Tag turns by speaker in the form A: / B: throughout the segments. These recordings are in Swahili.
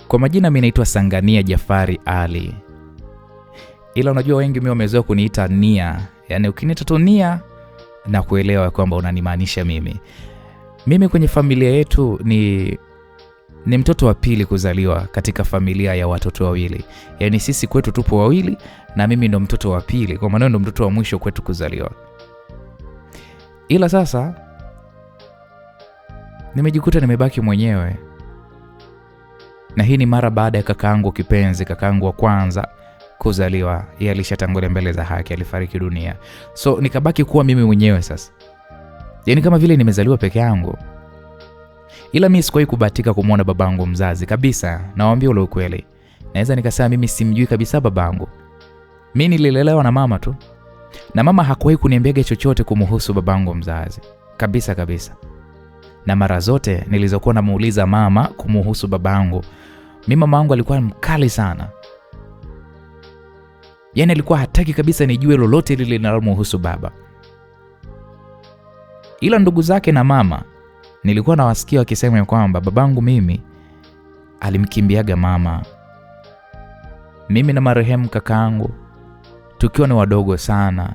A: Kwa majina mimi naitwa Sangania Jafari Ali. Ila unajua wengi mimi wamezoea kuniita Nia. Yaani ukiniita tu Nia na kuelewa kwamba unanimaanisha mimi. Mimi kwenye familia yetu ni mtoto wa pili kuzaliwa katika familia ya watoto wawili. Yaani sisi kwetu tupo wawili na mimi ndo mtoto wa pili. Kwa maana ndo mtoto wa mwisho kwetu kuzaliwa. Ila sasa nimejikuta nimebaki mwenyewe. Na hii ni mara baada ya kakaangu kipenzi, kakaangu wa kwanza kuzaliwa. Yeye alishatangulia mbele za haki, alifariki dunia. So nikabaki kuwa mimi mwenyewe sasa. Yaani kama vile nimezaliwa peke yangu. Ila mimi sikuwahi kubahatika kumuona babangu mzazi kabisa. Nawaambia ule ukweli. Naweza nikasema mimi simjui kabisa babangu. Mimi nililelewa na mama tu. Na mama hakuwahi kuniambia chochote kumhusu babangu mzazi. Kabisa kabisa. Na mara zote nilizokuwa namuuliza mama kumhusu babangu, mimi mama yangu alikuwa mkali sana. Yaani alikuwa hataki kabisa nijue lolote lile linalomhusu baba. Ila ndugu zake na mama nilikuwa nawasikia wakisema kwamba babangu mimi alimkimbiaga mama. Mimi na marehemu kakaangu tukiwa ni wadogo sana,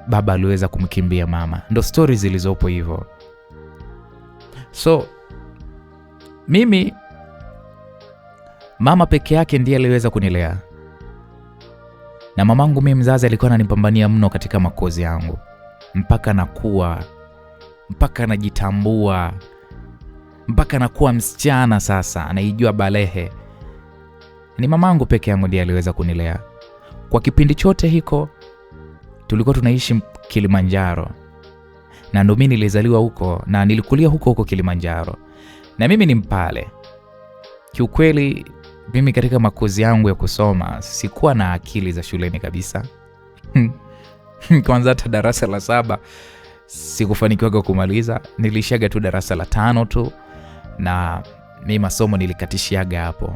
A: baba aliweza kumkimbia mama. Ndo stories zilizopo hivyo. So mimi mama peke yake ndiye aliweza kunilea. Na mamangu mimi mzazi alikuwa ananipambania mno katika makozi yangu. Mpaka nakuwa, mpaka najitambua, mpaka nakuwa msichana sasa, anaijua balehe. Ni mamangu peke yangu ndiye aliweza kunilea. Kwa kipindi chote hiko tulikuwa tunaishi Kilimanjaro. Na ndo mimi nilizaliwa huko na nilikulia huko Kilimanjaro. Na mimi ni Mpale. Kiukweli mimi katika makozi yangu ya kusoma sikuwa na akili za shuleni kabisa. Kwanza hata darasa la 7 sikufanikiwa kumaliza. Nilishaga tu darasa la 5 tu na mimi masomo nilikatishiaga hapo.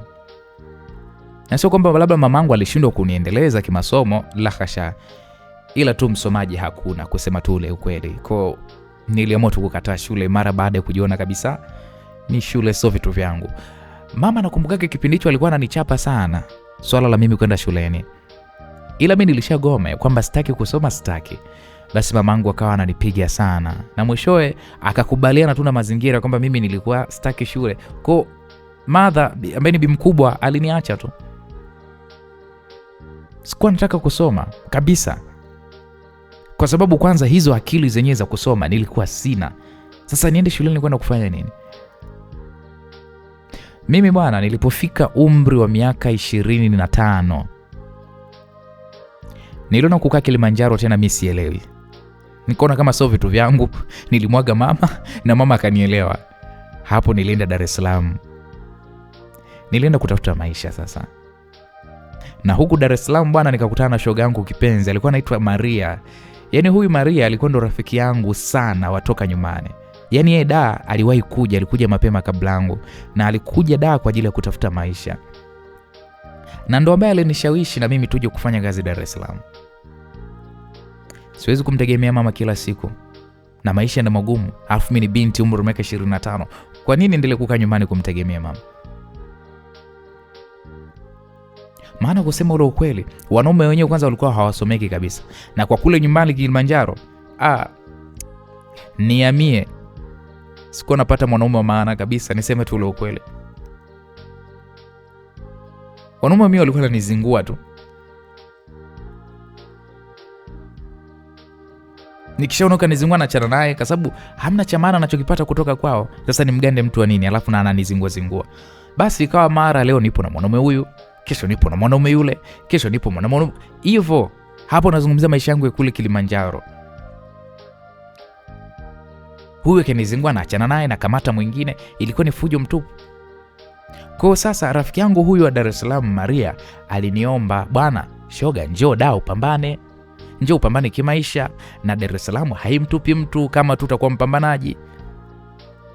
A: Na sio kwamba labda mamangu alishindwa kuniendeleza kimasomo, la hasha. Ila tu msomaji hakuna, kusema tu ule ukweli. Kwa niliamua tu kukataa shule mara baada ya kujiona kabisa ni shule sio vitu vyangu. Mama nakumbuka kipindi hicho alikuwa ananichapa sana swala la mimi kwenda shuleni. Ila mimi nilishagoma kwamba sitaki kusoma, sitaki. Basi mamangu akawa ananipiga sana. Na mwishowe akakubaliana tu na mazingira kwamba mimi nilikuwa sitaki shule. Kwa mother ambaye ni bi mkubwa aliniacha tu. Sikuwa nataka kusoma kabisa. Kwa sababu kwanza hizo akili zenyewe za kusoma nilikuwa sina. Sasa niende shuleni kwenda kufanya nini? Mimi bwana nilipofika umri wa miaka 25 niliona kukaa Kilimanjaro tena mimi sielewi. Nikaona kama sio vitu vyangu, nilimwaga mama na mama akanielewa. Hapo nilienda Dar es Salaam. Nilienda kutafuta maisha sasa. Na huku Dar es Salaam bwana nikakutana na shoga yangu kipenzi, alikuwa anaitwa Maria. Yaani huyu Maria alikuwa ndo rafiki yangu sana watoka nyumbani. Yaani yeye da aliwahi kuja, alikuja mapema kabla yangu na alikuja da kwa ajili ya kutafuta maisha. Na ndo ambaye alinishawishi na mimi tuje kufanya kazi Dar es Salaam. Siwezi kumtegemea mama kila siku. Na maisha ni magumu. Alafu mimi ni binti umri wa miaka 25. Kwa nini niendelee kukaa nyumbani kumtegemea mama? Maana kusema ule ukweli, wanaume wenyewe kwanza walikuwa hawasomeki kabisa. Na kwa kule nyumbani Kilimanjaro, niamie sikuwa napata mwanaume wa maana kabisa, niseme tu ule ukweli. Wanaume mimi walikuwa wananizingua tu. Nikishaonoka nizingua na chana naye kwa sababu hamna cha maana anachokipata kutoka kwao. Sasa ni mgande mtu wa nini alafu na ananizingua zingua. Basi ikawa mara leo nipo na mwanaume huyu, kesho nipo na mwanaume yule, kesho nipo na mwanaume hivyo. Hapo nazungumzia maisha yangu ya kule Kilimanjaro. Huyu kanizingua na achana naye na kamata mwingine, ilikuwa ni fujo mtupu. Kwa sasa rafiki yangu huyu wa Dar es Salaam Maria aliniomba, bwana shoga njoo da upambane. Njoo upambane kimaisha na Dar es Salaam haimtupi mtu kama tutakuwa mpambanaji.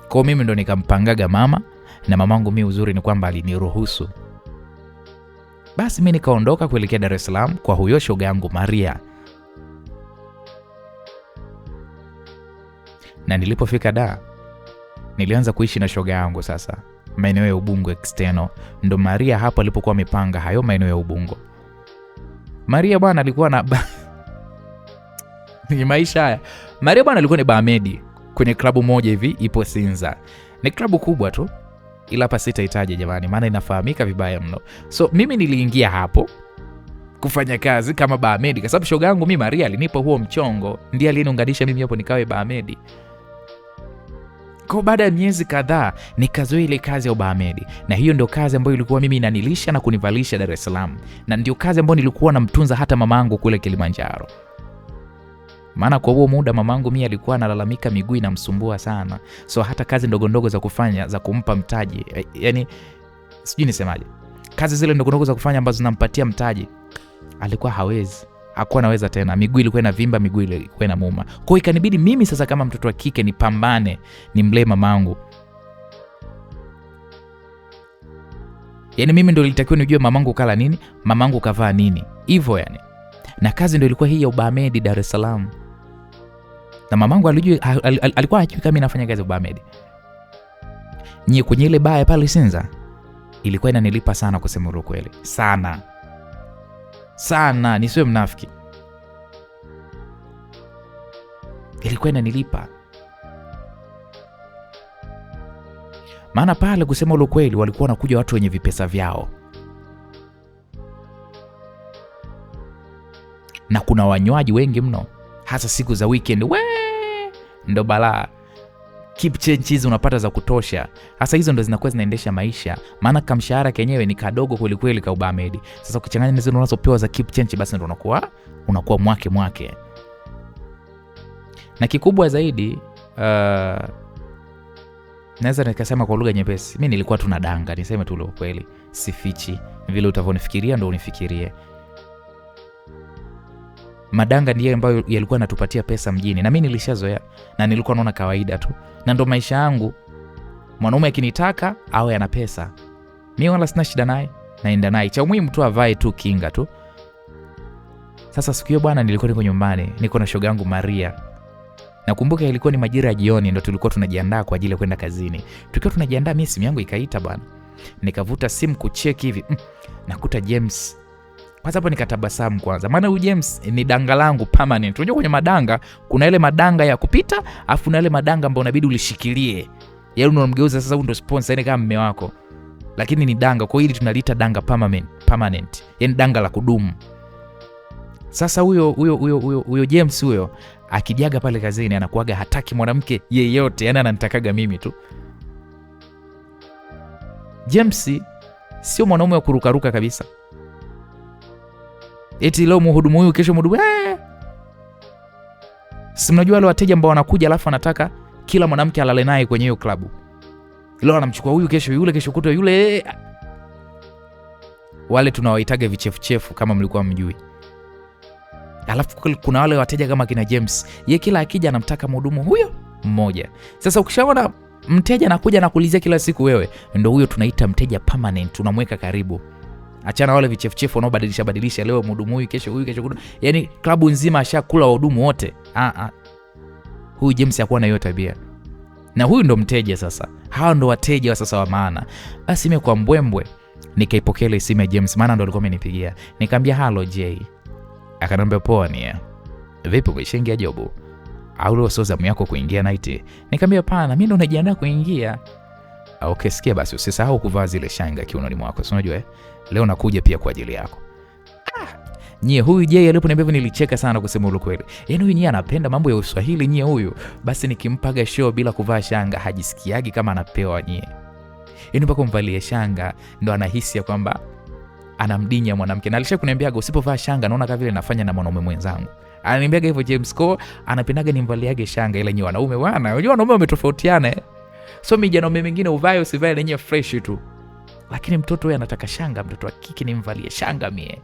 A: Kwa mimi ndo nikampangaga mama na mamangu mimi uzuri ni kwamba aliniruhusu. Basi mimi nikaondoka kuelekea Dar es Salaam kwa huyo shoga yangu Maria. Na nilipofika da nilianza kuishi na shoga yangu sasa maeneo ya Ubungo external. Ndo Maria hapo alipokuwa amepanga hayo maeneo ya Ubungo. Maria bwana alikuwa na ni maisha haya. Maria bwana alikuwa ni barmaid kwenye klabu moja hivi ipo Sinza. Ni klabu kubwa tu, ila hapa sitahitaji jamani, maana inafahamika vibaya mno. So mimi niliingia hapo kufanya kazi kama barmaid kwa sababu shoga yangu mimi Maria alinipa huo mchongo, ndiye aliniunganisha mimi hapo nikawe barmaid. Kwa baada ya miezi kadhaa nikazoea ile kazi ya barmaid, na hiyo ndio kazi ambayo ilikuwa mimi inanilisha na kunivalisha Dar es Salaam, na ndio kazi ambayo nilikuwa namtunza hata mamangu kule Kilimanjaro. Maana kwa huo muda mamangu mimi alikuwa analalamika miguu inamsumbua sana. So hata kazi ndogo ndogo za kufanya za kumpa mtaji, yani sijui nisemaje, kazi zile ndogo ndogo za kufanya ambazo zinampatia mtaji alikuwa hawezi. Hakuwa anaweza tena, miguu ilikuwa inavimba, miguu ilikuwa inamuuma. Kwa hiyo ikanibidi mimi sasa kama mtoto wa kike nipambane, nimlee mamangu. Yani mimi ndio nilitakiwa nijue mamangu kala nini, mamangu kavaa nini. Hivyo yani. Na kazi ndio ilikuwa hii ya barmaid Dar es Salaam. Na mamangu alikuwa hajui kama nafanya kazi ya barmaid. Nyie kwenye ile baa pale Sinza ilikuwa inanilipa sana kusema ukweli. Sana. Sana, nisiwe mnafiki. Ilikuwa inanilipa. Maana pale kusema ukweli walikuwa wanakuja watu wenye vipesa vyao. Na kuna wanywaji wengi mno, hasa siku za weekend. Ndo balaa. Keep change hizo unapata za kutosha. Hasa hizo ndo zinakuwa zinaendesha maisha. Maana kamshahara kenyewe ni kadogo kweli kweli kwa barmaid. Sasa ukichanganya hizo unazopewa za keep change basi ndo unakuwa mwake. Na kikubwa zaidi naweza nikasema kwa lugha nyepesi, mimi nilikuwa tunadanga, niseme tu ukweli, sifichi. Vile utavonifikiria ndo unifikirie. Madanga ndiye ambayo yalikuwa yanatupatia pesa mjini, na mimi nilishazoea na nilikuwa naona kawaida tu. Na ndo maisha yangu. Mwanaume akinitaka awe ana pesa, mimi wala sina shida naye, naenda naye. Cha muhimu tu avae tu kinga tu. Sasa siku hiyo bwana nilikuwa niko nyumbani, niko na shoga yangu Maria. Nakumbuka ilikuwa ni majira ya jioni, ndo tulikuwa tunajiandaa kwa ajili ya kwenda kazini. Tukiwa tunajiandaa mimi simu yangu ikaita bwana. Nikavuta simu kucheck hivi. Nakuta James. Kwanza hapo nikatabasamu kwanza. Maana huyu James ni danga langu permanent. Unajua kwenye madanga kuna ile madanga ya kupita, afu na ile madanga ambayo unabidi ulishikilie. Yaani unamgeuza sasa, huyu ndo sponsor, yani kama mume wako. Lakini ni danga, kwa hiyo tunaliita danga permanent. Yaani danga la kudumu. Sasa huyo James huyo akijaga pale kazini anakuaga hataki mwanamke yeyote, yani ananitakaga mimi tu. James sio mwanaume wa kurukaruka kabisa. Eti leo mhudumu huyu, kesho mhudumu. Si mnajua wale wateja ambao wanakuja alafu anataka kila mwanamke alale naye kwenye hiyo klabu. Leo anamchukua huyu, kesho yule, kesho kutwa yule. Wale tunawaitaga vichefuchefu kama mlikuwa mjui. Alafu kuna wale wateja kama kina James, yeye kila akija anamtaka mhudumu huyo mmoja. Sasa ukishaona mteja anakuja na kuulizia kila siku wewe, ndio huyo tunaita mteja permanent, tunamweka karibu. Achana wale vichefuchefu wanaobadilisha leo mhudumu huyu, kesho huyu, kesho kutwa. Yaani klabu nzima ashakula wahudumu wote. Huyu James hakuwa na hiyo tabia. Na huyu ndo mteja sasa. Hao ndo wateja wa sasa wa maana. Basi mimi kwa mbwembwe nikaipokea ile simu ya James, maana ndo alikuwa amenipigia. Nikamwambia hello Jay. Akaniambia poa nia. Vipi umeshaingia job? Au leo sio zamu yako kuingia night? Nikamwambia pana, mimi ndo najiandaa kuingia. Okay, sikia basi usisahau kuvaa zile shanga kiunoni mwako. Si unajua leo nakuja pia kwa ajili yako. Nyie huyu Jay aliponiambia hivyo nilicheka sana kusema ukweli. Yaani huyu nyie anapenda mambo ya Uswahili nyie huyu. Basi nikimpaga show bila kuvaa shanga hajisikiagi kama anapewa nyie. Yaani mpaka kumvalia shanga ndo anahisi ya kwamba anamdinya mwanamke. Na alishakuniambiaga usipovaa shanga naona kama vile nafanya na mwanaume mwenzangu. Ananiambiaga hivyo James Ko, anapendaga nimvaliage shanga ile nyie wanaume bwana. Unajua wanaume wametofautiana So mijana mengine uvae usivae lenye fresh tu. Lakini mtoto yeye anataka shanga, mtoto wa kike nimvalie shanga mie.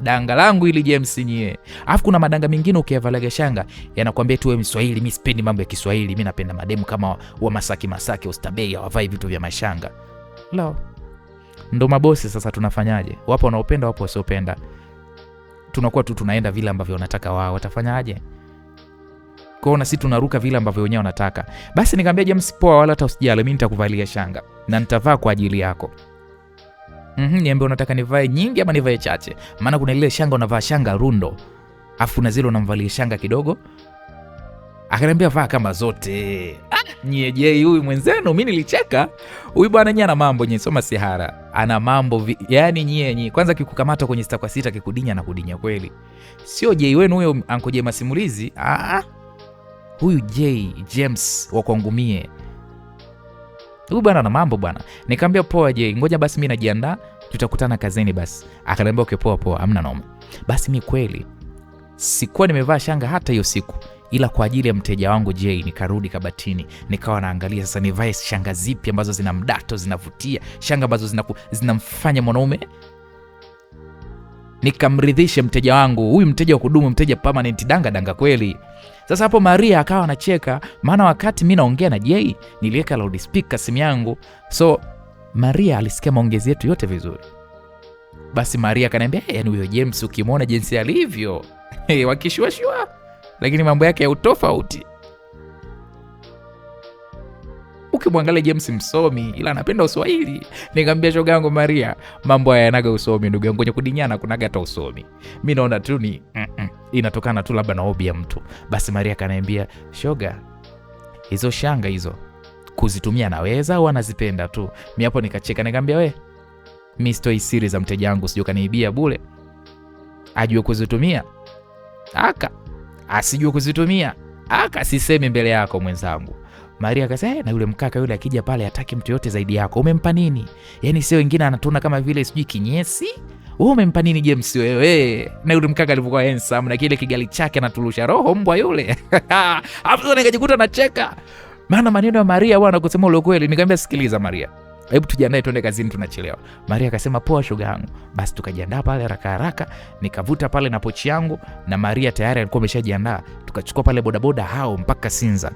A: Danga langu ili James nyie. Alafu kuna madanga mengine ukiyavalaga shanga yanakuambia tu wewe Mswahili, mimi sipendi mambo ya Kiswahili, mimi napenda mademu kama wa Masaki Oysterbay hawavai vitu vya mashanga. Lao. Ndo mabosi sasa tunafanyaje? Wapo wanaopenda, wapo wasiopenda. Tunakuwa tu tunaenda vile ambavyo wanataka wao. Watafanyaje? tukaona si tunaruka vile ambavyo wenyewe wanataka. Basi nikamwambia James, poa, wala hata usijali, mimi nitakuvalia shanga na nitavaa kwa ajili yako. Niambia unataka nivae nyingi ama nivae chache? Maana kuna ile shanga unavaa shanga rundo, afu na zile unamvalia shanga kidogo. Akaniambia vaa kama zote. Nyie je, huyu mwenzenu mimi nilicheka. Huyu bwana nyie ana mambo nyie, soma sihara. Ana mambo yani nyie kwanza kikukamata kwenye sita kwa sita kikudinya na kudinya kweli. Sio J wenu huyo Uncle J masimulizi. Huyu J James wa kwangu mie. Huyu bwana ana mambo bwana. Nikamwambia poa J, ngoja basi mimi najiandaa, tutakutana kazini basi. Akaniambia okay poa, hamna noma. Basi mimi kweli sikuwa nimevaa shanga hata hiyo siku, ila kwa ajili ya mteja wangu J nikarudi kabatini, nikawa naangalia sasa nivae shanga zipi ambazo zina mdato, zinavutia, shanga ambazo zinamfanya mwanaume nikamridhishe mteja wangu, huyu mteja wa kudumu, mteja permanent, danga kweli. Sasa hapo Maria akawa anacheka, maana wakati mimi naongea na J niliweka loudspeaker simu yangu, so Maria alisikia maongezi yetu yote vizuri. Basi Maria akaniambia, yaani huyo James ukimwona jinsi alivyo, wakishua lakini mambo yake ya utofauti. Ukimwangalia James msomi, ila anapenda Uswahili. Nikamwambia shoga yangu Maria, mambo haya yanaga usomi ndugu yangu, kwenye kudinyana kunaga hata usomi. Mimi naona tu ni inatokana tu labda na hobby ya mtu. Basi Maria akaniambia, shoga, hizo shanga hizo kuzitumia naweza au anazipenda tu? Mimi hapo nikacheka, nikamwambia we, mimi stoi siri za mteja wangu, sio kaniibia bure. Ajue kuzitumia asijue kuzitumia sisemi mbele yako mwenzangu. Maria akasema, na yule mkaka yule akija pale hataki mtu yote zaidi yako, umempa nini? Yaani sio wengine anatuna kama vile sijui kinyesi. Wewe umempa nini James wewe? Na yule mkaka alivyokuwa handsome na kile kigali chake anatulusha roho mbwa yule. Hapo nikajikuta nacheka. Maana maneno ya Maria bwana kusema ule kweli. Nikamwambia sikiliza Maria, hebu tujiandae twende kazini tunachelewa. Maria akasema poa shoga yangu. Basi tukajiandaa pale haraka, nikavuta pale na pochi yangu, na Maria tayari alikuwa ameshajiandaa. Tukachukua pale bodaboda hao mpaka Sinza.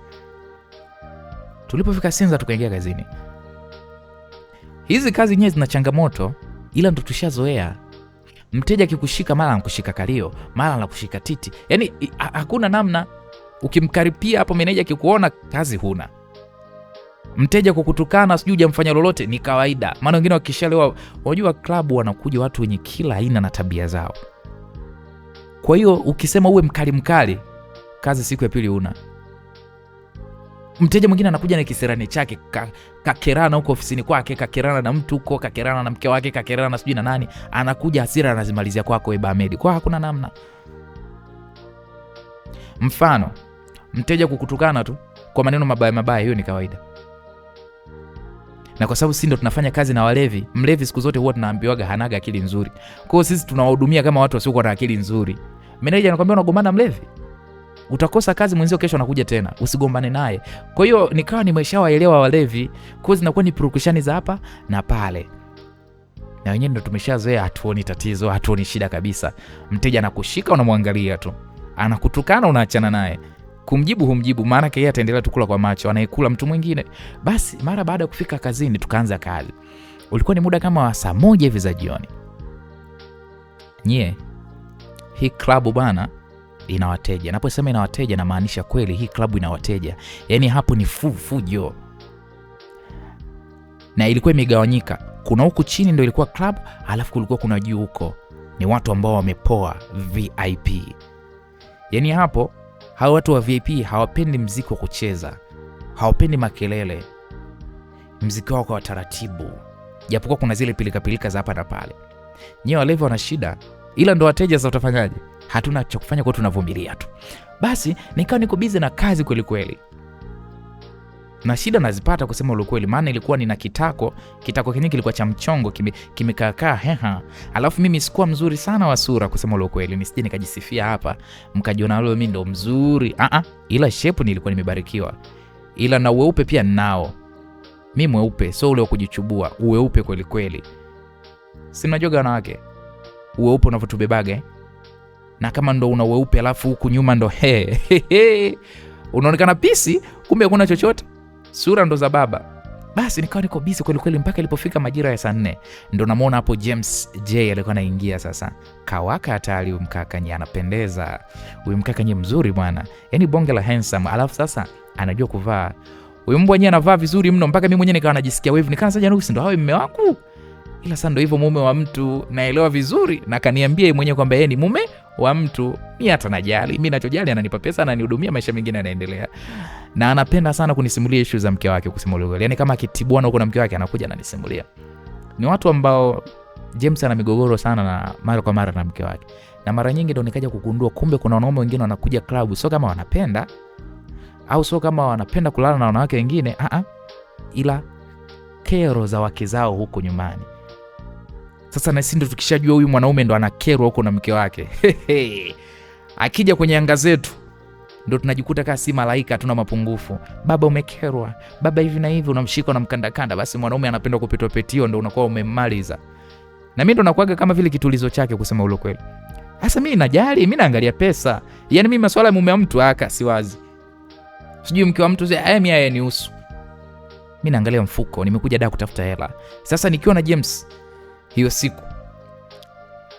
A: Tulipofika Sinza tukaingia kazini. Hizi kazi nyewe zina changamoto, ila ndo tushazoea. Mteja akikushika mara anakushika kalio, mara anakushika titi. Yaani hakuna namna. Ukimkaripia hapo meneja akikuona kazi huna. Mteja kukutukana sijui hujamfanya lolote ni kawaida. Maana wengine wakishalewa, unajua klabu wanakuja watu wenye kila aina na tabia zao. Kwa hiyo ukisema uwe mkali, kazi siku ya pili huna. Mteja mwingine anakuja na kisirani chake, kakerana huko ofisini kwake, kakerana na mtu huko, kakerana na mke wake, kakerana na sijui na nani, anakuja hasira anazimalizia kwako Eba Ahmed. Kwa hakuna namna. Mfano, mteja kukutukana tu kwa maneno mabaya, hiyo ni kawaida. Na kwa sababu sisi ndo tunafanya kazi na walevi, mlevi siku zote huwa tunaambiwaga hanaga akili nzuri. Kwa hiyo sisi tunawahudumia kama watu wasiokuwa na akili nzuri. Meneja anakuambia unagombana mlevi, utakosa kazi, mwenzio kesho anakuja tena, usigombane naye. Kwa hiyo nikawa nimeshawaelewa walevi, kwa zinakuwa ni purukushani za hapa na pale. Na wenyewe ndo tumeshazoea, hatuoni tatizo, hatuoni shida kabisa. Mteja anakushika unamwangalia tu, anakutukana unaachana naye. Kumjibu humjibu, maana yeye ataendelea tukula kwa macho, anayekula mtu mwingine. Basi mara baada ya kufika kazini tukaanza kazi. Ulikuwa ni muda kama wa saa 1 hivi za jioni. Hii klabu bana ina wateja. Naposema ina wateja na maanisha kweli hii klabu ina wateja. Yaani hapo ni fujo. Na ilikuwa imegawanyika. Kuna huku chini ndio ilikuwa club, alafu kulikuwa kuna juu huko ni watu ambao wamepoa, VIP. Yaani hapo hao watu wa VIP hawapendi muziki wa kucheza, hawapendi makelele. Muziki wao kwa taratibu, japokuwa kuna zile pilika za hapa na pale. Nyewe walevi wana shida, ila ndo wateja. Sasa utafanyaje? Hatuna cha kufanya, kwa tunavumilia tu. Basi nikawa niko busy na kazi kweli. Na shida nazipata kusema ule kweli, maana ilikuwa nina kitako kenyewe kilikuwa cha mchongo, kimekaakaa alafu mimi sikuwa mzuri sana wa sura kusema ule kweli, nisije nikajisifia hapa mkajiona leo mimi ndo mzuri. Ila shape nilikuwa nimebarikiwa, ila na weupe pia nao. Mimi mweupe, so ule wa kujichubua, uweupe kweli. Si mnajoga wanawake uweupe unavotubebaga na kama ndo una weupe alafu huku nyuma ndo unaonekana pisi, kumbe hakuna chochote. Sura ndo za baba. Basi nikawa niko busy kweli kweli mpaka ilipofika majira ya saa 4 ndo namuona hapo James J alikuwa anaingia sasa. Kawaka hatari huyu mkaka, nye anapendeza. Huyu mkaka nye mzuri bwana. Yaani bonge la handsome. Alafu sasa anajua kuvaa. Huyu mbwa nye anavaa vizuri mno mpaka mimi mwenyewe nikawa najisikia wave. Nikaanza Janusi ndo hawe mume wangu. Ila sasa ndo hivyo mume wa mtu, naelewa vizuri na kaniambia yeye mwenyewe kwamba yeye ni mume wa mtu. Mimi hata najali, mimi ninachojali ananipa pesa na ananihudumia, maisha mengine yanaendelea. Na anapenda sana kunisimulia issue za mke wake, kusimulia. Yaani kama akitibuana huko na mke wake anakuja ananisimulia. Ni watu ambao James ana migogoro sana na mara kwa mara na mke wake. Na mara nyingi ndo nikaja kugundua kumbe kuna wanaume wengine wanakuja club sio kama wanapenda au sio kama wanapenda kulala na wanawake wengine, ila kero za wake zao huko nyumbani. Sasa na sisi ndo tukishajua huyu mwanaume ndo anakerwa huko na mke wake. Akija kwenye anga zetu ndo tunajikuta kama si malaika, tuna mapungufu. Baba umekerwa, baba hivi na hivi, unamshika na mkandakanda, basi mwanaume anapenda kupitwa petio, ndo unakuwa umemmaliza. Na mimi ndo nakuaga kama vile kitulizo chake, kusema ule kweli. Sasa mimi najali, mimi naangalia pesa. Yaani mimi masuala ya mume wa mtu siwazi. Sijui mke wa mtu mimi ni usu. Mimi naangalia mfuko, nimekuja da kutafuta hela. Sasa nikiwa na James hiyo siku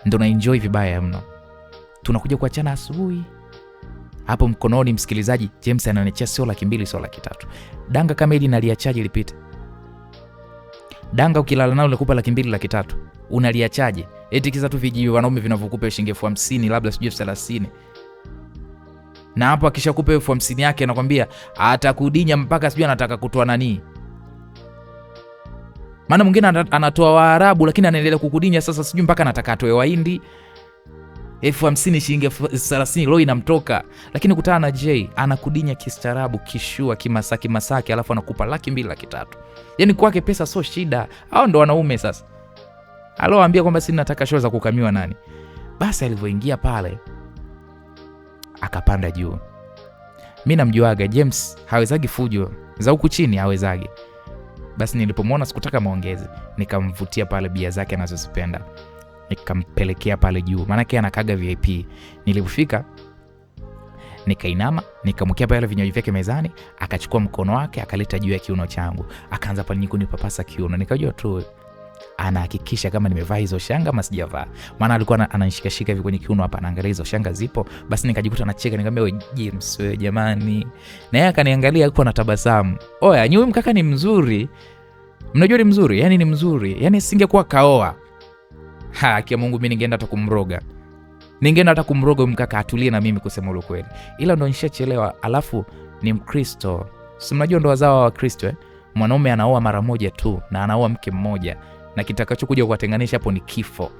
A: ndo na enjoy vibaya mno. Tunakuja kuachana asubuhi. Hapo mkononi, msikilizaji, James ananiachia sio 200,000 sio 300,000. Danga kama hili naliachaje lipite? Danga ukilala nao nakupa 200,000 300,000. Unaliachaje? Eti kisa tu vijiwe wanaume vinavyokupa shilingi 50,000 labda sijui 30,000. Na hapo akishakupa 50,000 yake anakuambia atakudinya mpaka sijui anataka kutoa nani. Maana mwingine anatoa Waarabu lakini anaendelea kukudinya sasa sijui mpaka anataka atoe Wahindi. 50,000 shilingi 30,000 leo inamtoka. Lakini kutana na J anakudinya kistaarabu, kishua, kimasaki alafu anakupa 200,000 300,000. Yaani kwake pesa sio shida. Hao ndo wanaume sasa. Aloambia kwamba si nataka show za kukamiwa nani. Basi alivyoingia pale akapanda juu. Mimi namjuaga James hawezagi fujo za huku chini, hawezagi. Basi nilipomwona sikutaka maongezi, nikamvutia pale bia zake anazozipenda. Nikampelekea pale juu, maana yake anakaga VIP. Nilipofika nikainama, nikamwekea pale vinywaji vyake mezani, akachukua mkono wake akaleta juu ya kiuno changu. Akaanza pale kunipapasa kiuno. Nikajua tu anahakikisha kama nimevaa hizo shanga ama sijavaa. Maana alikuwa ananishikashika hivi kwenye kiuno hapa, anaangalia hizo shanga zipo. Basi nikajikuta nacheka, nikamwambia wewe James, wewe jamani. Na yeye akaniangalia huko na tabasamu. Oya, nyuyu mkaka ni mzuri. Mnajua ni mzuri, yani ni mzuri. Yani singekuwa kaoa. Kia Mungu mimi ningeenda hata kumroga. Ningeenda hata kumroga mkaka atulie na mimi, kusema ule kweli. Ila ndo nishachelewa. Alafu ni Mkristo. Si mnajua ndo wazao wa Kristo Mwanaume anaoa mara moja tu na anaoa mke mmoja. Na kitakachokuja kuwatenganisha hapo ni kifo.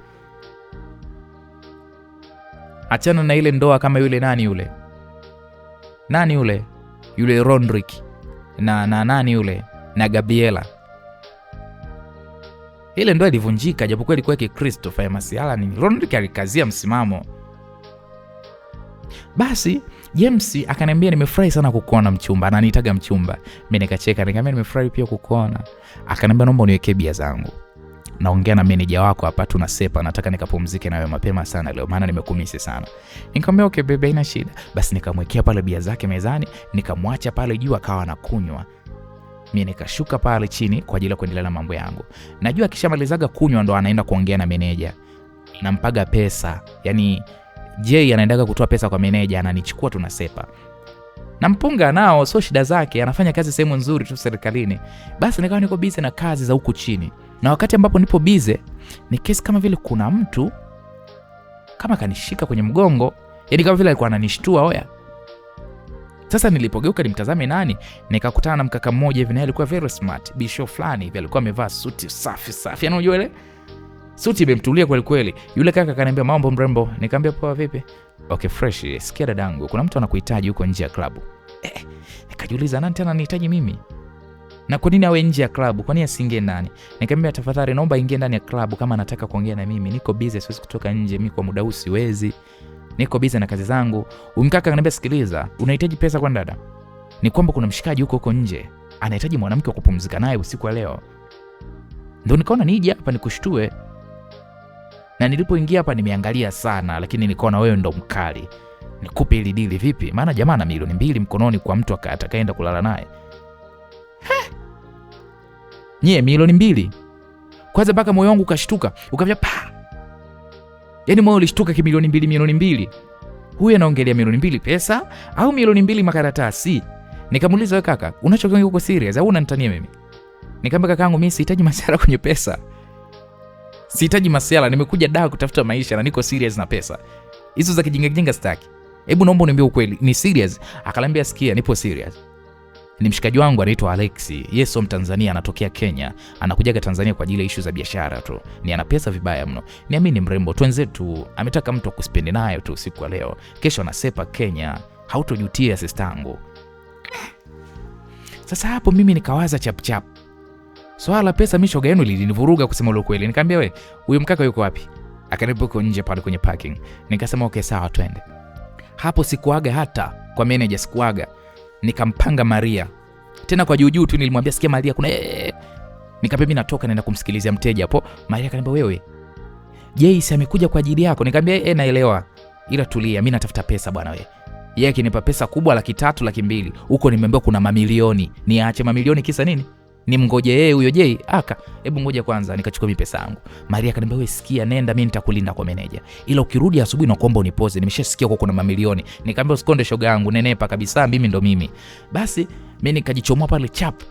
A: Achana na ile ndoa kama yule nani yule. Nani yule? Yule Rodrick. Na nani yule? Na Gabriela. Ile ndoa ilivunjika japokuwa ilikuwa Christopher Masiala ni Rodrick alikazia msimamo. Basi James akaniambia nimefurahi sana kukuona mchumba, ananiitaga mchumba. Mimi nikacheka nikamwambia nimefurahi pia kukuona. Akaniambia naomba uniwekee bia zangu. Naongea na manager wako hapa tunasepa, nataka nikapumzike na wewe mapema sana leo maana nimekumisi sana. Nikamwambia okay baby, haina shida. Basi nikamwekea pale bia zake mezani, nikamwacha pale juu akawa anakunywa. Mimi nikashuka pale chini kwa ajili ya kuendelea na mambo yangu. Najua akishamalizaga kunywa ndo anaenda kuongea na manager. Nampaga pesa. Yaani J anaendaga kutoa pesa kwa manager, ananichukua tunasepa. Nampunga nao sio shida zake, anafanya kazi sehemu nzuri tu serikalini. Basi nikawa niko busy na kazi za huku chini. Na wakati ambapo nipo busy, ni kesi kama vile kuna mtu kama kanishika kwenye mgongo, yaani kama vile alikuwa ananishtua oya. Sasa nilipogeuka nimtazame nani, nikakutana na mkaka mmoja hivi, naye alikuwa very smart, bisho fulani hivi, alikuwa amevaa suti safi. Yaani unajua ile suti imemtulia kweli kweli. Yule kaka akaniambia mambo mrembo, nikamwambia poa vipi? Okay fresh, sikia dadangu, kuna mtu anakuhitaji huko nje ya klabu. Nikajiuliza nani tena anihitaji mimi? Na kwa nini awe nje ya klabu? Kwa nini asingie ndani? Nikamwambia tafadhali naomba ingie ndani ya klabu kama anataka kuongea na mimi. Niko busy, siwezi kutoka nje mimi kwa muda huu, siwezi. Niko busy na kazi zangu. Mkaka akaniambia sikiliza, unahitaji pesa kwa dada? Ni kwamba kuna mshikaji huko nje anahitaji mwanamke wa kupumzika naye usiku wa leo. Ndio nikaona nije hapa nikushtue. Na nilipoingia hapa nimeangalia sana, lakini nikaona wewe ndo mkali. Nikupe ile dili vipi? Maana jamaa na milioni 2 mkononi kwa mtu atakayeenda kulala naye. milioni 2. Kwanza mpaka moyo wangu ukashtuka, ukavya pa. Yaani moyo ulishtuka milioni 2. Huyu anaongelea milioni 2 pesa au milioni 2 makaratasi? Nikamuuliza, wewe kaka, unachokiongea uko serious au unanitania mimi? Nikamwambia kakaangu, mimi sihitaji masuala kwenye pesa. Sihitaji masuala, nimekuja Dar kutafuta maisha na niko serious na pesa. Hizo za kijinga sitaki. Hebu naomba uniambie ukweli, ni serious? Akalambia, sikia, nipo serious. Ni mshikaji wangu anaitwa Alexi. Yeye sio Mtanzania, anatokea Kenya. Anakujaga Tanzania kwa ajili ya issue za biashara tu. Ni ana pesa vibaya mno. Niamini mrembo, tuenze tu. Ametaka mtu akuspendi nayo tu siku ya leo. Kesho anasepa Kenya. Hautojutia sistangu. Sasa hapo mimi nikawaza chap. Swala pesa mimi shoga yenu lilinivuruga kusema ule kweli. Nikamwambia, we, huyo mkaka yuko wapi? Akaniambia uko nje pale kwenye parking. Nikasema okay, sawa, twende. Hapo sikuaga hata kwa manager, sikuaga. Nikampanga Maria. Tena kwa juu tu nilimwambia, sikia Maria, kuna nikamwambia mimi natoka naenda kumsikilizia mteja hapo. Maria akaniambia, wewe, Jace amekuja kwa ajili yako. Nikamwambia naelewa. Ila tulia, mimi natafuta pesa bwana wewe. Yeye akinipa pesa kubwa 300,000, 200,000. Huko nimeambiwa kuna mamilioni. Niache mamilioni kisa nini? Nimngoje yeye huyo Jay? Hebu ngoja kwanza nikachukua mimi pesa yangu. Maria akaniambia, wewe sikia, nenda, mimi nitakulinda kwa meneja. Ila ukirudi asubuhi na kuomba unipoze, nimeshasikia kwa kuna mamilioni. Nikamwambia, usikonde shoga yangu, nenepa kabisa, mimi ndo mimi. Basi mimi nikajichomoa pale chap.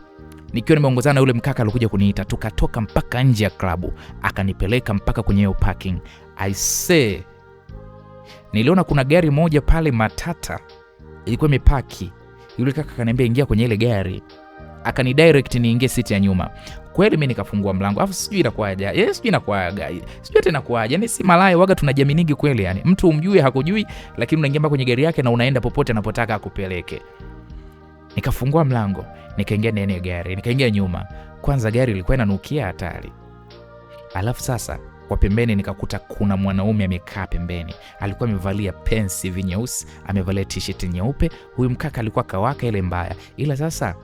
A: Nikiwa nimeongozana na yule mkaka alikuja kuniita, tukatoka mpaka nje ya klabu, akanipeleka mpaka kwenye hiyo parking. I say, niliona kuna gari moja pale matata ilikuwa imepaki. Yule kaka akaniambia, ingia kwenye ile gari. Akani direct niingie siti ya nyuma. Kweli mimi nikafungua mlango. Alafu sijui inakuaje. Sijui hata inakuaje. Yaani si malaya waga tunajaminigi kweli yani. Mtu umjui hakujui, lakini unaingia kwenye gari yake na unaenda popote anapotaka akupeleke. Nikafungua mlango, nikaingia ndani ya gari, nikaingia nyuma. Kwanza gari ilikuwa inanukia hatari. Alafu sasa kwa pembeni nikakuta kuna mwanaume amekaa pembeni. Alikuwa amevalia pensi nyeusi, amevalia t-shirt nyeupe. Huyu mkaka alikuwa kawaka ile mbaya. Ila sasa